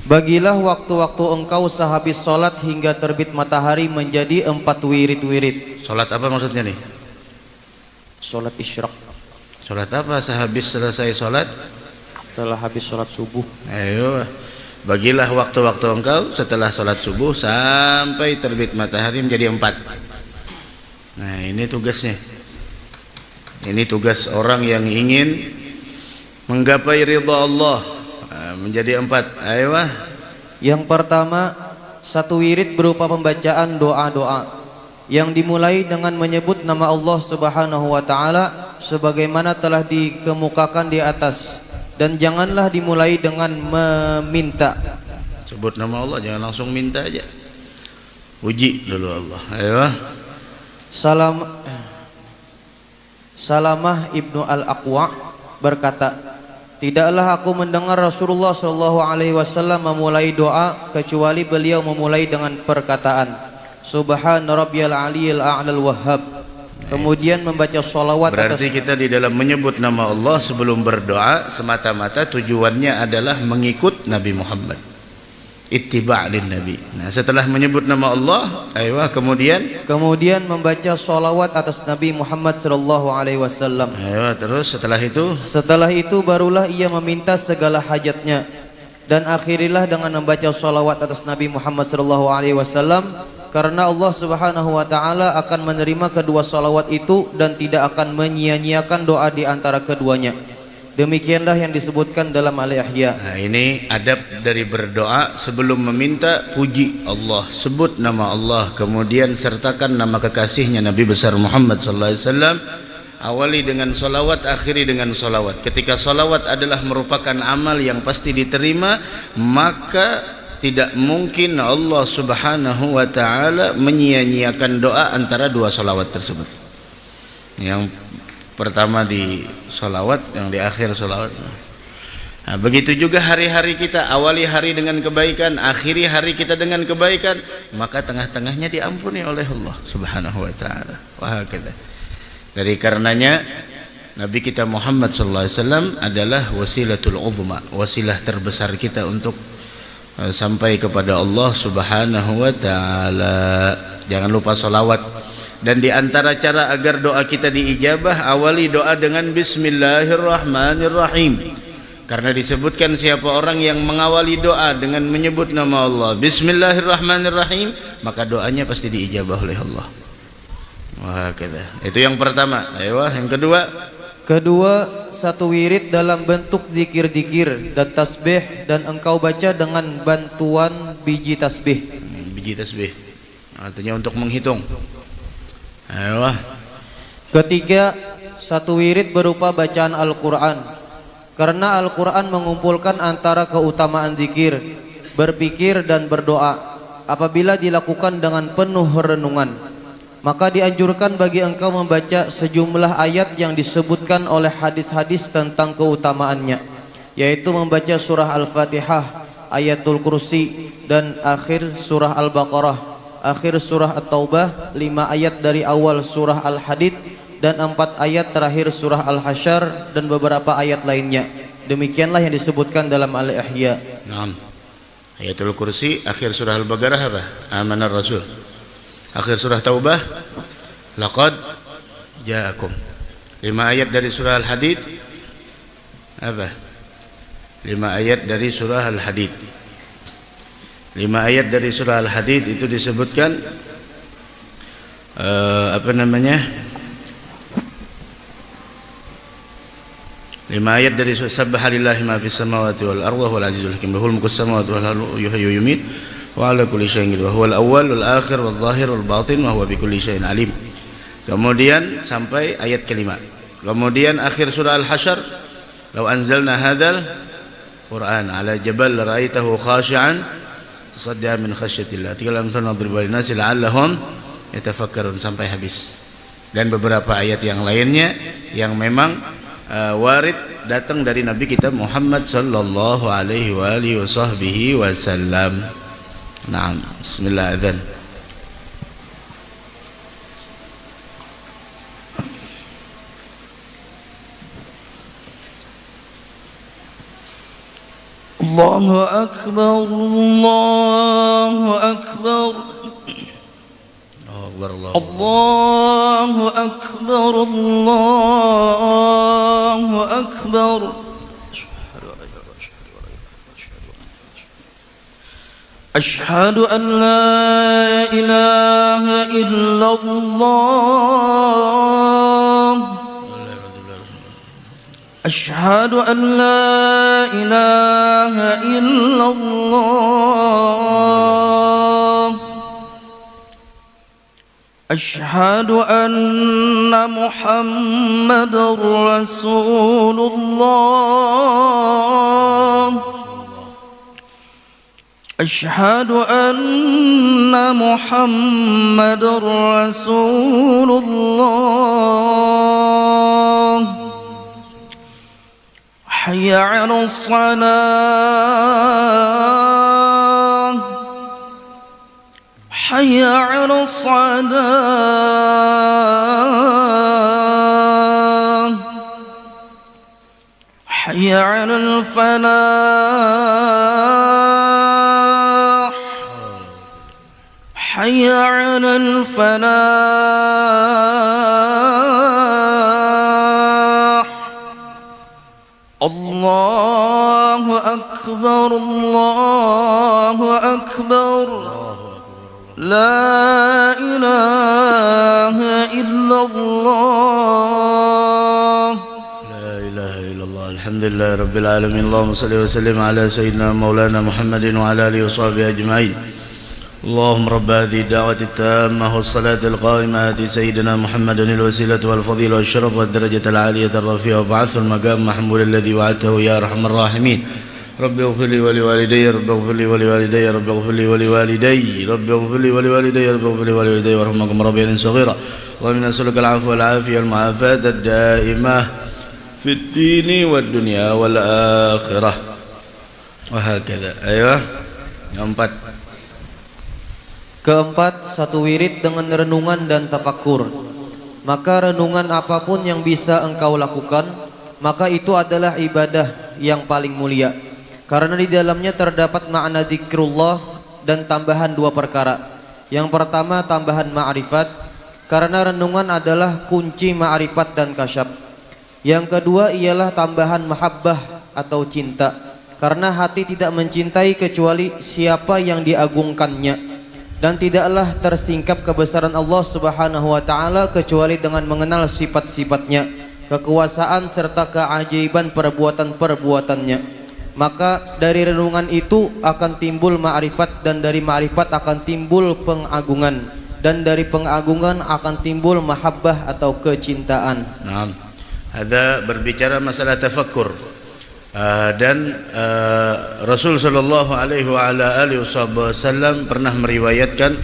bagilah waktu-waktu engkau sehabis sholat hingga terbit matahari menjadi 4 wirid-wirid. Sholat apa maksudnya nih? Sholat isyraq. Sholat apa sehabis selesai sholat? Setelah habis sholat subuh. Ayo, bagilah waktu-waktu engkau setelah sholat subuh sampai terbit matahari menjadi 4. Nah, ini tugasnya. Ini tugas orang yang ingin menggapai ridha Allah, menjadi 4. Ayo. Yang pertama, 1 wirid berupa pembacaan doa-doa yang dimulai dengan menyebut nama Allah Subhanahu wa taala sebagaimana telah dikemukakan di atas, dan janganlah dimulai dengan meminta. Sebut nama Allah, jangan langsung minta aja. Puji dulu Allah. Ayo. Salamah Ibnu Al-Aqwa berkata, Tidaklah aku mendengar Rasulullah sallallahu alaihi wasallam memulai doa kecuali beliau memulai dengan perkataan Subhana rabbiyal aliyil a'lal wahhab. Kemudian membaca sholawat Berarti kita di dalam menyebut nama Allah sebelum berdoa semata-mata tujuannya adalah mengikut Nabi Muhammad, ittiba' lin Nabi. Nah, setelah menyebut nama Allah, kemudian membaca sholawat atas Nabi Muhammad sallallahu alaihi wasallam. Terus Setelah itu barulah ia meminta segala hajatnya, dan akhirilah dengan membaca sholawat atas Nabi Muhammad sallallahu alaihi wasallam, karena Allah Subhanahu wa taala akan menerima kedua sholawat itu dan tidak akan menyia-nyiakan doa di antara keduanya. Demikianlah yang disebutkan dalam Al-Ihya. Nah, ini adab dari berdoa. Sebelum meminta, puji Allah, sebut nama Allah, kemudian sertakan nama kekasihnya Nabi besar Muhammad sallallahu alaihi wasallam. Awali dengan solawat, akhiri dengan solawat. Ketika solawat adalah merupakan amal yang pasti diterima, maka tidak mungkin Allah Subhanahu wa ta'ala menyia-nyiakan doa antara dua solawat tersebut. Yang pertama di solawat, yang di akhir solawat. Nah, begitu juga hari-hari kita, awali hari dengan kebaikan, akhiri hari kita dengan kebaikan, maka tengah-tengahnya diampuni oleh Allah Subhanahu wa ta'ala. Wahakadha. Dari karenanya Nabi kita Muhammad sallallahu alaihi wasallam adalah wasilatul uzma, wasilah terbesar kita untuk sampai kepada Allah Subhanahu wa ta'ala. Jangan lupa sholawat. Dan di antara cara agar doa kita diijabah, awali doa dengan Bismillahirrahmanirrahim. Karena disebutkan siapa orang yang mengawali doa dengan menyebut nama Allah Bismillahirrahmanirrahim, maka doanya pasti diijabah oleh Allah. Wah, itu yang pertama. Yang kedua, satu wirid dalam bentuk zikir-zikir dan tasbih, dan engkau baca dengan bantuan biji tasbih. Biji tasbih artinya untuk menghitung. Ketiga, satu wirid berupa bacaan Al-Quran, karena Al-Quran mengumpulkan antara keutamaan zikir, berpikir dan berdoa. Apabila dilakukan dengan penuh renungan, maka dianjurkan bagi engkau membaca sejumlah ayat yang disebutkan oleh hadis-hadis tentang keutamaannya, yaitu membaca surah Al-Fatihah, Ayatul Kursi, dan akhir surah Al-Baqarah, akhir surah At-Taubah, 5 ayat dari awal surah Al-Hadid, dan 4 ayat terakhir surah Al-Hasyr, dan beberapa ayat lainnya. Demikianlah yang disebutkan dalam Al-Ihya. Naam. Ayatul Kursi, akhir surah Al-Baqarah apa? Amanar Rasul. Akhir surah Taubah, laqad ja'akum. 5 ayat dari surah Al-Hadid apa? 5 ayat dari surah Al-Hadid. 5 ayat dari surah Al-Hadid itu disebutkan apa namanya? 5 ayat dari surah Subhanallahi ma fis samawati wal ardi wal azizul hakim, lahul mulku samawati wal ardi yuhyi wa yumiit wa ala kulli syai'in qadir, wa huwal awwal wal akhir wal zahir wal batin wa huwa bi kulli syai'in alim. Kemudian sampai ayat kelima. Kemudian akhir surah Al-Hasyr, law anzalna hadzal Qur'an ala jabal ra'aitahu khashi'an tasaddaa min khasyatillah. Tinggal amsalna nadribu lin-nasi la'allahum yatafakkarun, sampai habis. Dan beberapa ayat yang lainnya yang memang warid datang dari Nabi kita Muhammad sallallahu alaihi wa alihi wasallam. Naam, bismillah, adzan. Allahu akbar, Allahu akbar. Allahu akbar, Allahu akbar. أشهد أن لا إله إلا الله أشهد أن لا إله إلا الله أشهد أن محمد رسول الله أشهد أن محمد رسول الله حي على الصلاة حي على الصلاة حي على الفلاح حي على الفلاح الله أكبر الله أكبر لا إله إلا الله لا إله إلا الله الحمد لله رب العالمين اللهم صل وسلم على سيدنا مولانا محمد وعلى آله وصحبه أجمعين اللهم رب هذه الدعوة التامة والصلاة القائمة آت سيدنا محمد الوسيلة والفضيلة والشرف والدرجة العالية الرفيعة وابعثه المقام محمود الذي وعدته يا أرحم الراحمين رب اغفر لي ولوالدي رب اغفر لي ولوالدي رب اغفر لي ولوالدي رب اغفر لي ولوالدي رب اغفر لي ولوالدي وارحمكم ربيا صغيرا اللهم نسألك العفو والعافية والمعافاة الدائمة في الدين والدنيا والآخرة وهكذا. أيوة yang Keempat, satu wirid dengan renungan dan tafakkur. Maka renungan apapun yang bisa engkau lakukan, maka itu adalah ibadah yang paling mulia. Karena di dalamnya terdapat makna zikrullah dan tambahan dua perkara. Yang pertama tambahan ma'rifat, karena renungan adalah kunci ma'rifat dan kasyaf. Yang kedua ialah tambahan mahabbah atau cinta, karena hati tidak mencintai kecuali siapa yang diagungkannya. Dan tidaklah tersingkap kebesaran Allah Subhanahu wa ta'ala kecuali dengan mengenal sifat-sifatnya, kekuasaan serta keajaiban perbuatan-perbuatannya. Maka dari renungan itu akan timbul ma'rifat, dan dari ma'rifat akan timbul pengagungan, dan dari pengagungan akan timbul mahabbah atau kecintaan. Nah, ada berbicara masalah tafakkur. Dan Rasul sallallahu alaihi wa ala alihi wasallam pernah meriwayatkan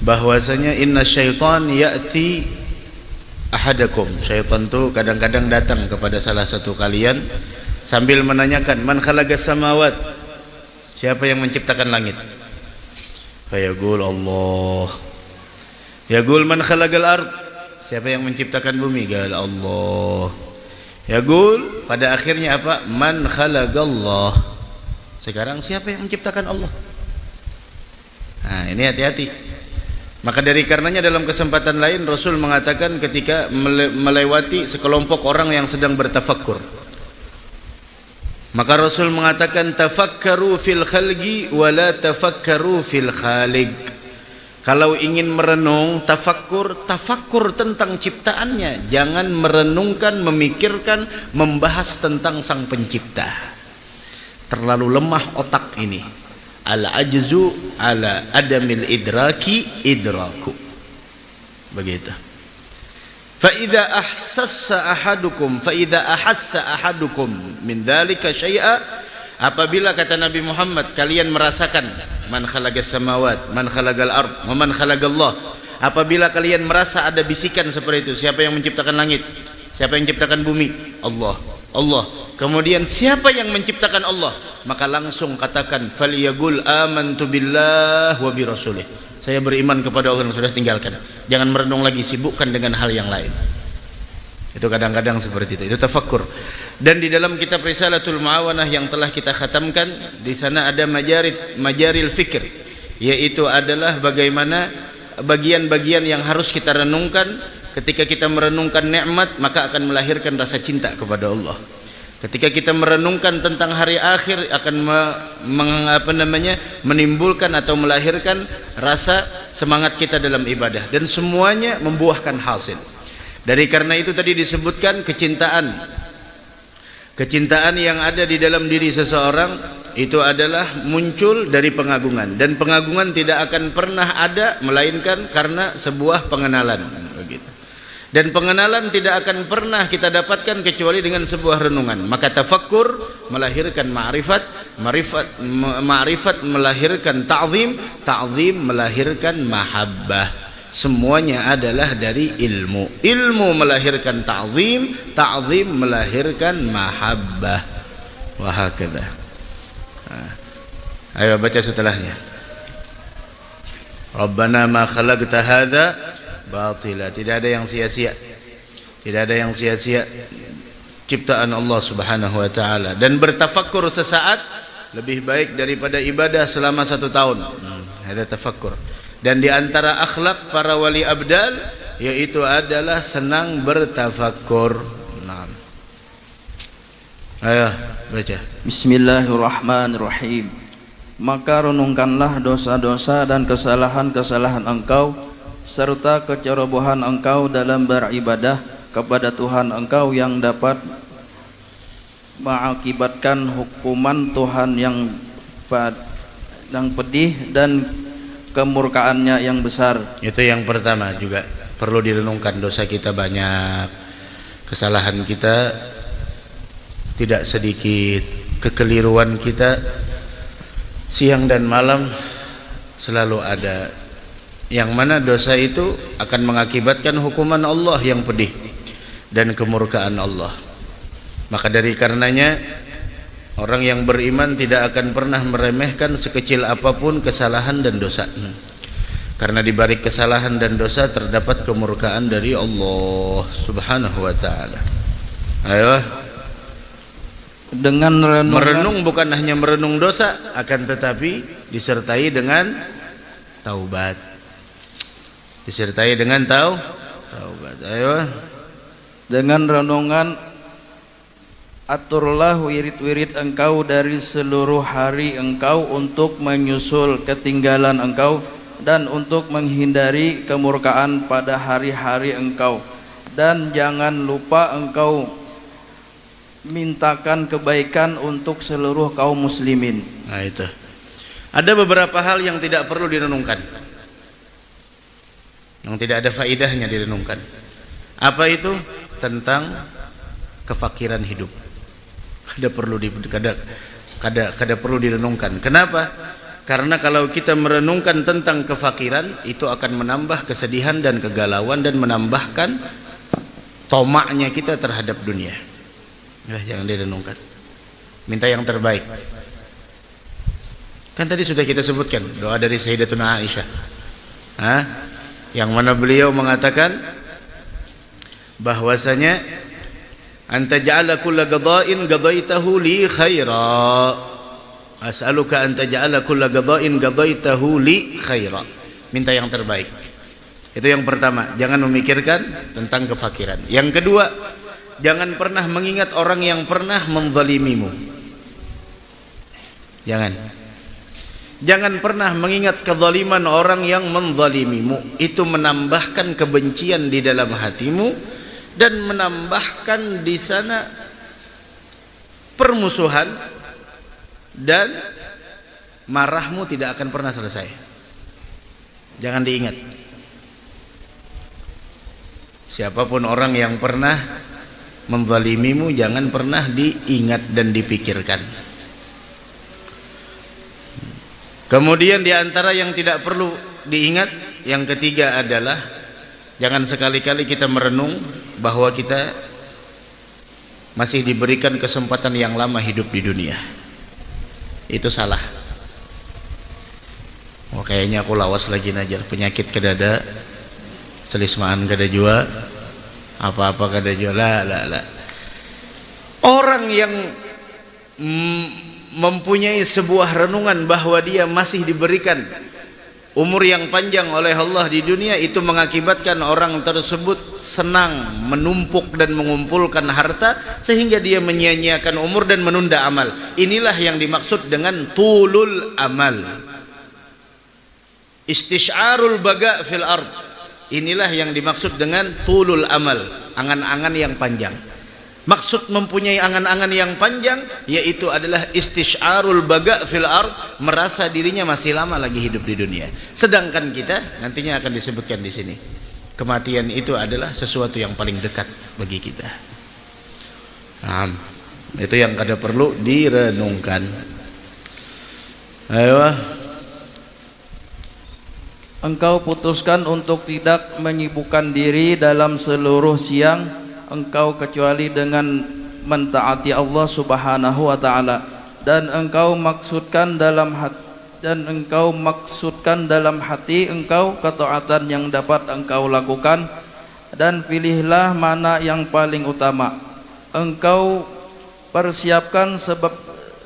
bahwasanya inna syaitan ya'ti ahadakum, syaitan itu kadang-kadang datang kepada salah satu kalian sambil menanyakan man khalaqas samawat, siapa yang menciptakan langit? Fayaqul Allah. Yaqul man khalaqal ard, siapa yang menciptakan bumi? Gal Allah. Yaqul, pada akhirnya apa? Man khalaqallah. Sekarang siapa yang menciptakan Allah? Nah, ini hati-hati. Maka dari karenanya dalam kesempatan lain Rasul mengatakan ketika melewati sekelompok orang yang sedang bertafakkur, maka Rasul mengatakan tafakkaru fil khalqi wa la tafakkaru fil khaliq. Kalau ingin merenung, tafakkur tentang ciptaannya, jangan merenungkan, memikirkan, membahas tentang sang pencipta. Terlalu lemah otak ini. Al-ajzu ala adamil idraki idraku. Begitu. Fa idza ahsassa ahadukum min dzalika syai'a, apabila kata Nabi Muhammad kalian merasakan man khalaqas samawat, man khalaqal ard, wa man khalaqallah, apabila kalian merasa ada bisikan seperti itu, siapa yang menciptakan langit, siapa yang menciptakan bumi? Allah. Allah. Kemudian siapa yang menciptakan Allah? Maka langsung katakan falyaqul amantu billah wa bi rasulih, saya beriman kepada Allah dan sudah tinggalkan. Jangan merenung lagi, sibukkan dengan hal yang lain. Itu kadang-kadang seperti itu tafakkur. Dan di dalam kitab Risalatul Muawanah yang telah kita khatamkan, di sana ada majaril fikir, yaitu adalah bagaimana bagian-bagian yang harus kita renungkan. Ketika kita merenungkan nikmat, maka akan melahirkan rasa cinta kepada Allah. Ketika kita merenungkan tentang hari akhir, akan menimbulkan atau melahirkan rasa semangat kita dalam ibadah, dan semuanya membuahkan hasil. Dari karena itu tadi disebutkan kecintaan yang ada di dalam diri seseorang itu adalah muncul dari pengagungan, dan pengagungan tidak akan pernah ada melainkan karena sebuah pengenalan, begitu. Dan pengenalan tidak akan pernah kita dapatkan kecuali dengan sebuah renungan. Maka tafakkur melahirkan ma'rifat, ma'rifat melahirkan ta'zim, ta'zim melahirkan mahabbah. Semuanya adalah dari ilmu. Ilmu melahirkan ta'zim, ta'zim melahirkan mahabbah. wa hakadha. Ayo baca setelahnya. Rabbana ma khalaqta hadza batila. Tidak ada yang sia-sia. Tidak ada yang sia-sia ciptaan Allah Subhanahu wa taala, dan bertafakkur sesaat lebih baik daripada ibadah selama 1 tahun. Ada tafakkur. Dan di antara akhlak para wali abdal yaitu adalah senang bertafakkur. Nah. Ayo baca. Bismillahirrahmanirrahim. Maka renungkanlah dosa-dosa dan kesalahan-kesalahan engkau serta kecerobohan engkau dalam beribadah kepada Tuhan engkau yang dapat mengakibatkan hukuman Tuhan yang pedih dan kemurkaannya yang besar. Itu yang pertama, juga perlu direnungkan. Dosa kita banyak, kesalahan kita tidak sedikit, kekeliruan kita siang dan malam selalu ada, yang mana dosa itu akan mengakibatkan hukuman Allah yang pedih dan kemurkaan Allah. Maka dari karenanya orang yang beriman tidak akan pernah meremehkan sekecil apapun kesalahan dan dosa, karena di balik kesalahan dan dosa terdapat kemurkaan dari Allah Subhanahu wa taala. Ayo, dengan merenung bukan hanya merenung dosa, akan tetapi disertai dengan taubat. Disertai dengan taubat. Ayo, dengan renungan aturlah wirid-wirid engkau dari seluruh hari engkau untuk menyusul ketinggalan engkau dan untuk menghindari kemurkaan pada hari-hari engkau, dan jangan lupa engkau mintakan kebaikan untuk seluruh kaum muslimin. Nah itu. Ada beberapa hal yang tidak perlu direnungkan, yang tidak ada faidahnya direnungkan. Apa itu? Tentang kefakiran hidup. Kada perlu direnungkan. Kenapa? Karena kalau kita merenungkan tentang kefakiran, itu akan menambah kesedihan dan kegalauan dan menambahkan tomaknya kita terhadap dunia. Jangan direnungkan. Minta yang terbaik. Kan tadi sudah kita sebutkan doa dari Sayyidatuna Aisyah, yang mana beliau mengatakan bahwasanya anta ja'ala kulla qada'in qadaitahu li khaira, as'aluka anta ja'ala kulla qada'in qadaitahu li khaira. Minta yang terbaik. Itu yang pertama, jangan memikirkan tentang kefakiran. Yang kedua, jangan pernah mengingat orang yang pernah menzalimimu. Jangan pernah mengingat kezaliman orang yang menzalimimu. Itu menambahkan kebencian di dalam hatimu dan menambahkan di sana permusuhan, dan marahmu tidak akan pernah selesai. Jangan diingat. Siapapun orang yang pernah menzalimimu, jangan pernah diingat dan dipikirkan. Kemudian di antara yang tidak perlu diingat, yang ketiga adalah jangan sekali-kali kita merenung bahwa kita masih diberikan kesempatan yang lama hidup di dunia. Itu salah. Oh, kayaknya aku lawas lagi najar, penyakit kedada, selismaan kada jua, apa-apa kada jua. La. Orang yang mempunyai sebuah renungan bahwa dia masih diberikan umur yang panjang oleh Allah di dunia, itu mengakibatkan orang tersebut senang menumpuk dan mengumpulkan harta sehingga dia menyia-nyiakan umur dan menunda amal. Inilah yang dimaksud dengan tulul amal, istisyarul baga fil ard. Inilah yang dimaksud dengan tulul amal, angan-angan yang panjang. Maksud mempunyai angan-angan yang panjang yaitu adalah istisyarul baga fil ard, merasa dirinya masih lama lagi hidup di dunia. Sedangkan kita, nantinya akan disebutkan di sini, kematian itu adalah sesuatu yang paling dekat bagi kita. Itu yang kada perlu direnungkan. Ayo. Engkau putuskan untuk tidak menyibukkan diri dalam seluruh siang engkau kecuali dengan mentaati Allah Subhanahu wa taala, dan engkau maksudkan dalam hati engkau ketaatan yang dapat engkau lakukan, dan pilihlah mana yang paling utama. Engkau persiapkan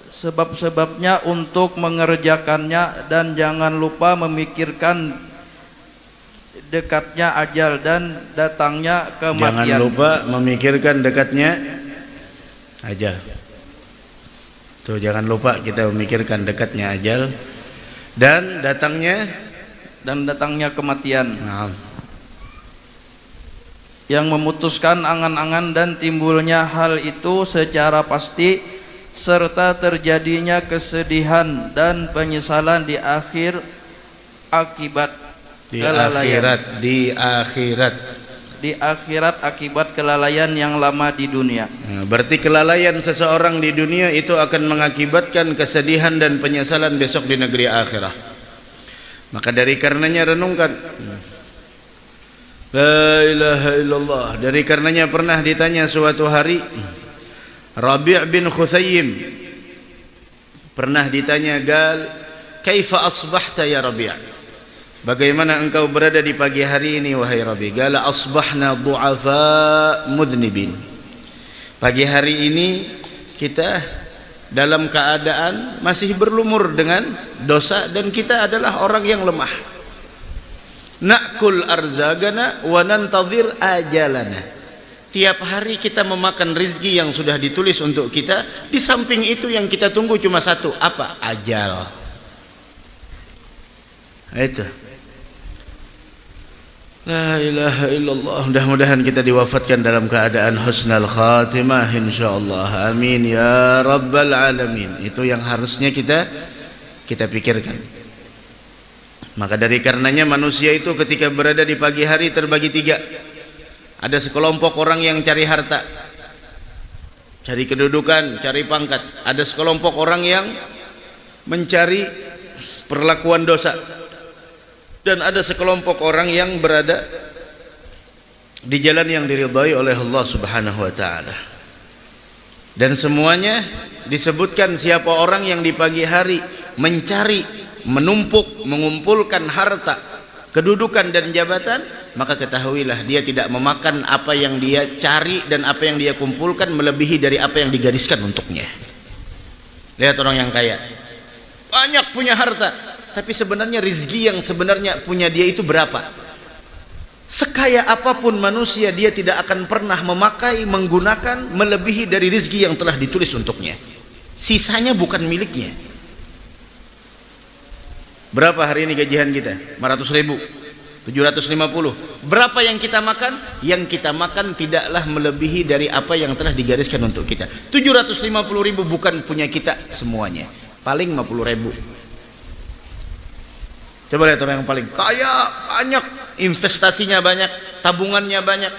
sebab-sebabnya untuk mengerjakannya, dan jangan lupa memikirkan dekatnya ajal dan datangnya kematian. Jangan lupa memikirkan dekatnya ajal. Tuh, jangan lupa kita memikirkan dekatnya ajal dan datangnya kematian. Nah, yang memutuskan angan-angan dan timbulnya hal itu secara pasti, serta terjadinya kesedihan dan penyesalan di akhir akibat kelalaian. Di akhirat akibat kelalaian yang lama di dunia. Nah, berarti kelalaian seseorang di dunia itu akan mengakibatkan kesedihan dan penyesalan besok di negeri akhirah. Maka dari karenanya renungkan. La ilaha illallah. Dari karenanya pernah ditanya suatu hari Rabi' bin Khuthayyim, pernah ditanya, gal kaifa asbahta ya Rabi', bagaimana engkau berada di pagi hari ini wahai Rabi'? Gala asbahna du'afa mudhnibin. Pagi hari ini kita dalam keadaan masih berlumur dengan dosa, dan kita adalah orang yang lemah. Na'kul arzagana wa nantadhir ajalana. Tiap hari kita memakan rizki yang sudah ditulis untuk kita. Di samping itu yang kita tunggu cuma satu, apa? Ajal. Itu. La ilaha illallah. Mudah-mudahan kita diwafatkan dalam keadaan husnul khatimah insyaallah. Amin ya rabbal alamin. Itu yang harusnya kita pikirkan. Maka dari karenanya manusia itu ketika berada di pagi hari terbagi tiga. Ada sekelompok orang yang cari harta, cari kedudukan, cari pangkat. Ada sekelompok orang yang mencari perlakuan dosa, dan ada sekelompok orang yang berada di jalan yang diridhai oleh Allah Subhanahu wa taala. Dan semuanya disebutkan siapa orang yang di pagi hari mencari, menumpuk, mengumpulkan harta, kedudukan dan jabatan, maka ketahuilah dia tidak memakan apa yang dia cari dan apa yang dia kumpulkan melebihi dari apa yang digariskan untuknya. Lihat orang yang kaya, banyak punya harta, tapi sebenarnya rizki yang sebenarnya punya dia itu berapa? Sekaya apapun manusia, dia tidak akan pernah memakai, menggunakan melebihi dari rizki yang telah ditulis untuknya. Sisanya bukan miliknya. Berapa hari ini gajian kita? 500.000, 750. Berapa yang kita makan? Yang kita makan tidaklah melebihi dari apa yang telah digariskan untuk kita. 750.000 bukan punya kita semuanya, paling 50.000. Coba lihat orang yang paling kaya, banyak investasinya, banyak tabungannya, banyak.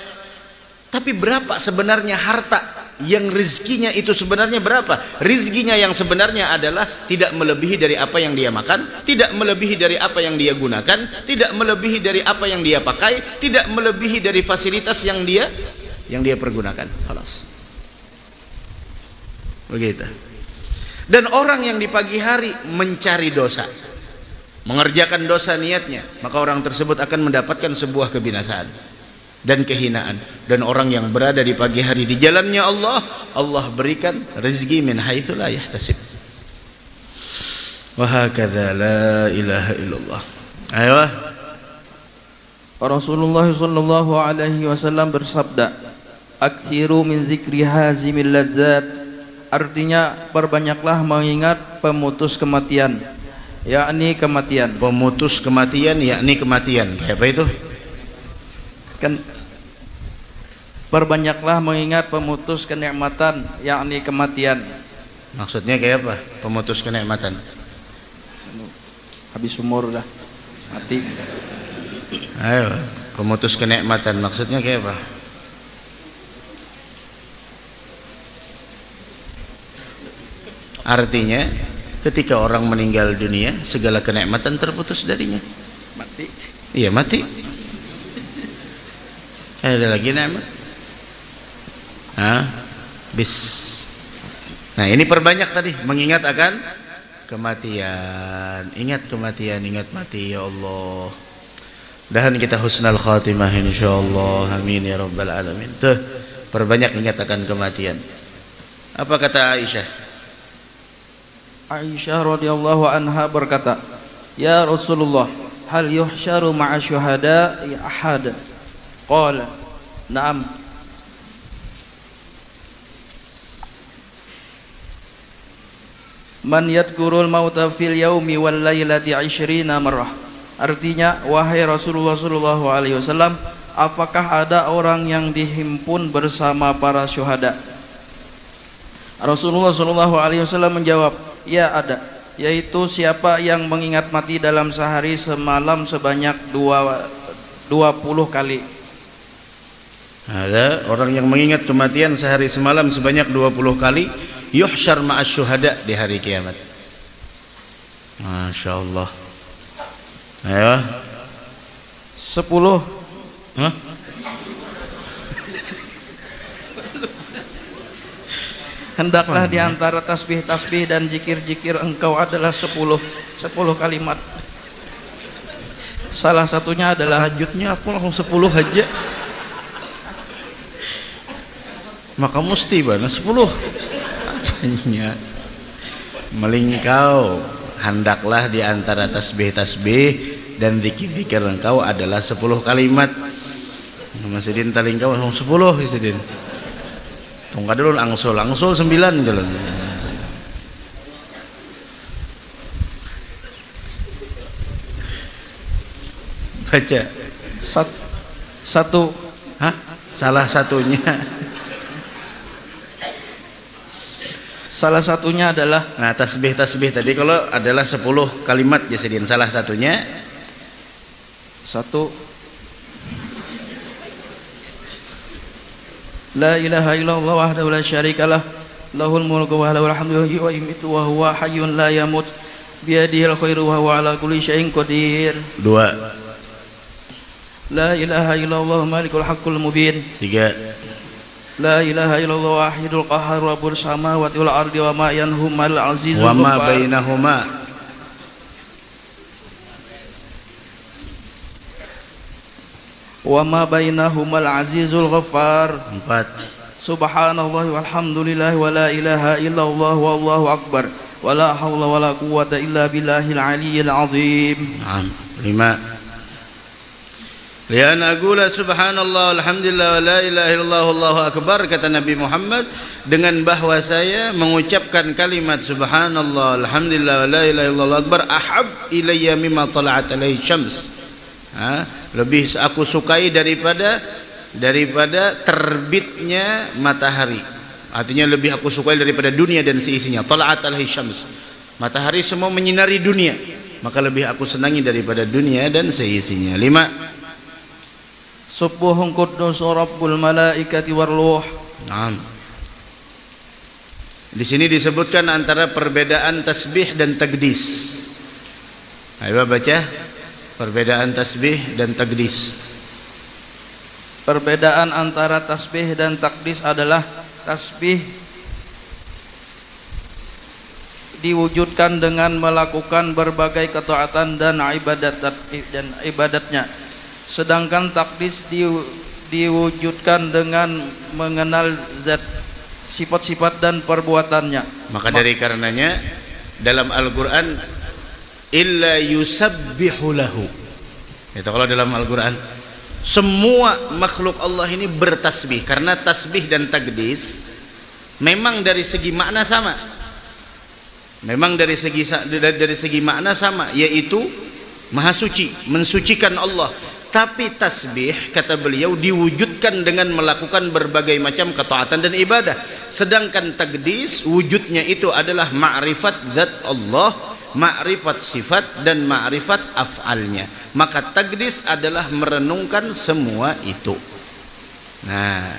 Tapi berapa sebenarnya harta yang rizkinya itu sebenarnya berapa? Rizkinya yang sebenarnya adalah tidak melebihi dari apa yang dia makan, tidak melebihi dari apa yang dia gunakan, tidak melebihi dari apa yang dia pakai, tidak melebihi dari fasilitas yang dia pergunakan. Khalas. Begitu. Dan orang yang di pagi hari mencari dosa, mengerjakan dosa niatnya, maka orang tersebut akan mendapatkan sebuah kebinasaan dan kehinaan. Dan orang yang berada di pagi hari di jalannya Allah, Allah berikan rezeki min haitsu la yahtasib. Wa hakadza la ilaha illallah. Ayo. Rasulullah sallallahu alaihi wasallam bersabda, "Aksiru min dzikri hazimil ladzat." Artinya perbanyaklah mengingat pemutus kematian, yakni kematian. Pemutus kematian yakni kematian. Kayak apa itu? Kan perbanyaklah mengingat pemutus kenikmatan, yakni kematian. Maksudnya kayak apa? Pemutus kenikmatan. Habis umur dah, mati. Ayo, pemutus kenikmatan maksudnya kayak apa? Artinya ketika orang meninggal dunia, segala kenikmatan terputus darinya. Mati. Iya, mati. Ada lagi nikmat? bis. Nah, ini perbanyak tadi mengingat akan kematian. Ingat kematian, ingat mati ya Allah. Mudahan kita husnul khatimah insyaallah. Amin ya rabbal alamin. Tuh, perbanyak ingat akan kematian. Apa kata Aisyah? Aisyah radhiyallahu anha berkata, "Ya Rasulullah, hal yuhsyaru ma'a syuhada ya ahad?" Qala, "Na'am." Man yadhkurul mauta fil yaumi wal lailati 20 marrah. Artinya, wahai Rasulullah sallallahu alaihi wasallam, apakah ada orang yang dihimpun bersama para syuhada? Rasulullah sallallahu alaihi wasallam menjawab, ya ada, yaitu siapa yang mengingat mati dalam sehari semalam sebanyak 20 kali. Ada orang yang mengingat kematian sehari semalam sebanyak 20 kali, yuhsyar ma'as syuhada di hari kiamat. Masya Allah. Ayo 10. Hah? Hendaklah di antara tasbih-tasbih dan zikir-zikir engkau adalah 10 kalimat. Salah satunya adalah Tahajudnya aku langsung 10 aja. Maka mesti bana 10. Apanya? Melingkau, hendaklah di antara tasbih-tasbih dan zikir-zikir engkau adalah 10 kalimat. Masih din talingkau langsung 10 Sidin. Tunggu dulu angsul 9 jalan. Baca satu. Hah? Salah satunya. Salah satunya adalah, Nah, tasbih-tasbih tadi kalau adalah 10 kalimat Jasidin, salah satunya 1. La ilaha illallah wahdahu la syarikalah, lahul mulku wa lahul hamdu wa yuhyi wa yumiitu wa huwa hayyun la yamut, biyadihil khairu wa huwa ala kulli syai'in qadir. 2. La ilaha illallah malikul haqqul mubin. 3. La ilaha illallah wahidul qahhar rabbus samawati wal ardi wa ma yanhumal azizul Wa ma ghaffar. bainahuma. Wa ma bainahumal azizul ghaffar. 4. Subhanallah walhamdulillah wa la ilaha illallah wallahu akbar wa la hawla wa la quwwata illa billahil aliyyil azim. 5. Lian aqula subhanallah alhamdulillah wa la ilaha illallah wallahu akbar, kata Nabi Muhammad, dengan bahwa saya mengucapkan kalimat subhanallah alhamdulillah wa la ilaha illallah akbar ahab ilayya mimma tala'at alaihi syams. Lebih aku sukai daripada terbitnya matahari. Artinya lebih aku sukai daripada dunia dan seisinya. Tala'at alaihi syams. Matahari semua menyinari dunia, maka lebih aku senangi daripada dunia dan seisinya. 5. Subuhun quddus rabbul malaikati war ruh. Di sini disebutkan antara perbedaan tasbih dan taqdis. Ayo baca perbedaan tasbih dan taqdis. Perbedaan antara tasbih dan takdis adalah tasbih diwujudkan dengan melakukan berbagai ketaatan dan ibadatnya. Sedangkan takdis diwujudkan dengan mengenal zat, sifat-sifat dan perbuatannya. Maka dari karenanya dalam Al-Quran illa yusabbihu lahu. Itu kalau dalam Al-Quran semua makhluk Allah ini bertasbih, karena tasbih dan takdis memang dari segi makna sama. Memang dari segi makna sama, yaitu maha suci, mensucikan Allah. Tapi tasbih, kata beliau, diwujudkan dengan melakukan berbagai macam ketaatan dan ibadah. Sedangkan takdis wujudnya itu adalah ma'rifat zat Allah, ma'rifat sifat dan ma'rifat af'alnya. Maka takdis adalah merenungkan semua itu. Nah,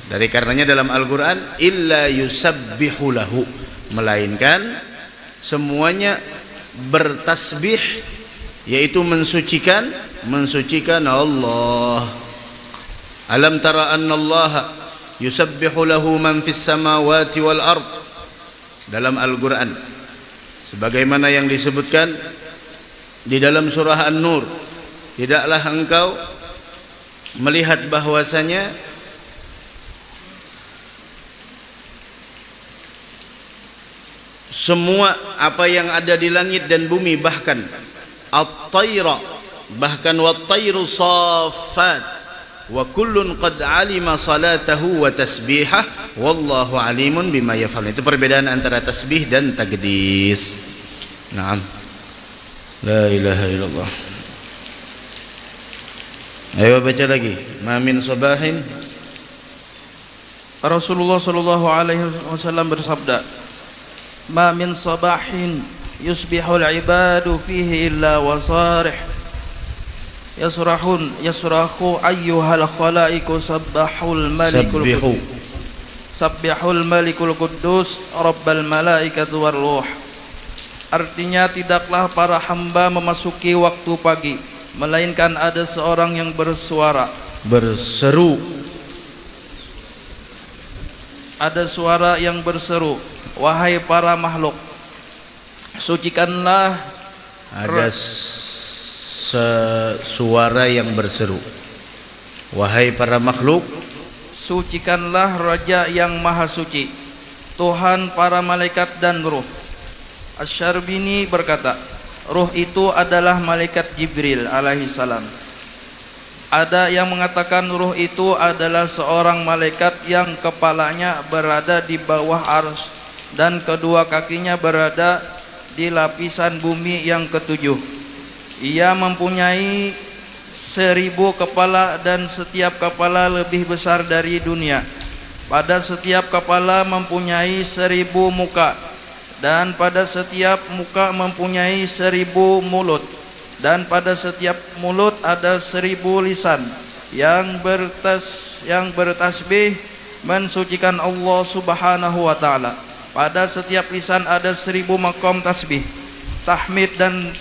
dari karenanya dalam Al-Quran illa yusabbihu lahu, melainkan semuanya bertasbih, yaitu mensucikan Allah. Alam tara anna Allah yusabbihu lahu man fis samawati wal ard, dalam Al-Quran, sebagaimana yang disebutkan di dalam surah An-Nur. Tidaklah engkau melihat bahwasanya semua apa yang ada di langit dan bumi, bahkan at-tayra, bahkan wat-tayru saffat, wa kullun qad alima salatahu wa tasbihah wallahu alimun bima yaf'al. Itu perbedaan antara tasbih dan taqdis. Naam. La ilaha illallah. Ayo baca lagi. Ma min sabahin. Rasulullah sallallahu alaihi wasallam bersabda, "Ma min sabahin yusbihul ibadu fihi illa wasarih yasrahu ayyuhal khalaiqu sabbihul malikul quddus rabbal malaikati war ruh." Artinya, tidaklah para hamba memasuki waktu pagi melainkan ada seorang yang berseru. Ada suara yang berseru, "Wahai para makhluk, sucikanlah." Ada suara yang berseru, "Wahai para makhluk, sucikanlah Raja yang Maha Suci, Tuhan para malaikat dan ruh." Asy-Syarbini berkata, ruh itu adalah malaikat Jibril alaihi salam. Ada yang mengatakan ruh itu adalah seorang malaikat yang kepalanya berada di bawah arsy dan kedua kakinya berada di lapisan bumi yang ketujuh. Ia mempunyai 1000 kepala dan setiap kepala lebih besar dari dunia. Pada setiap kepala mempunyai 1000 muka, dan pada setiap muka mempunyai 1000 mulut, dan pada setiap mulut ada 1000 lisan yang bertasbih mensucikan Allah Subhanahu wa taala. Pada setiap lisan ada 1000 maqam tasbih, tahmid dan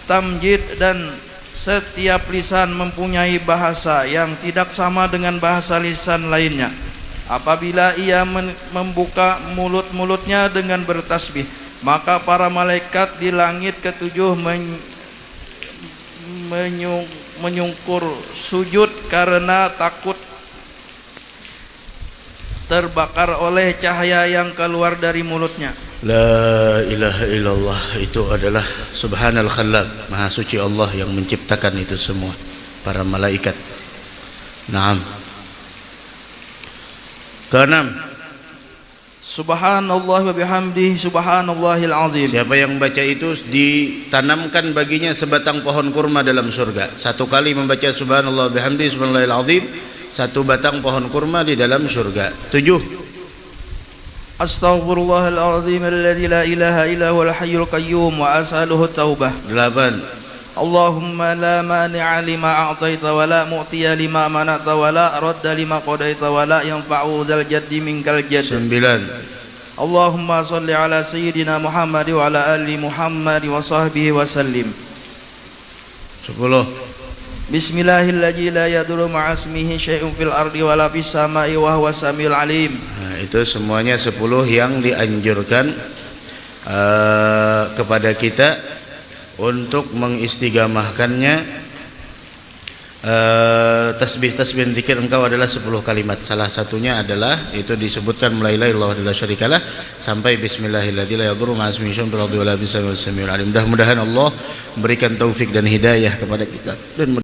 tamjid, dan setiap lisan mempunyai bahasa yang tidak sama dengan bahasa lisan lainnya. Apabila ia membuka mulut-mulutnya dengan bertasbih, maka para malaikat di langit ketujuh menyungkur sujud karena takut terbakar oleh cahaya yang keluar dari mulutnya. La ilaha illallah, itu adalah subhanal khallaq, maha suci Allah yang menciptakan itu semua, para malaikat. Naam. Keenam, subhanallah wa bihamdihi subhanallahil azim. siapa yang baca itu ditanamkan baginya sebatang pohon kurma dalam surga. Satu kali membaca subhanallah wa bihamdihi subhanallahil azim, satu batang pohon kurma di dalam surga. 7, astaghfirullahal azim alladzi la ilaha illa huwal hayyul qayyum wa as'aluhu taubah. 8, Allahumma la mani'a lima a'taita wa la mu'tiya lima mana'ta wa la radda lima qadaita wa la yanfa'u dzal jaddi minkal jadd. 9, Allahumma salli ala sayyidina Muhammad wa ala ali Muhammad wa sahbihi wa sallim. 10, Bismillahirrahmanirrahim, la yadurru ma'asmihi syai'un fil ardi wa la fis sama'i wa huwa samiul alim. Nah, itu semuanya 10 yang dianjurkan kepada kita untuk mengistigamahkannya. Tasbih-tasbih zikir engkau adalah 10 kalimat. Salah satunya adalah itu disebutkan la ilaha illallah wahdahu la syarikalah sampai bismillahirrahmanirrahim la yadurru ma'asmihi syai'un fil ardi wa la fis sama'i wa huwas samiul alim. Mudah-mudahan Allah memberikan taufik dan hidayah kepada kita dan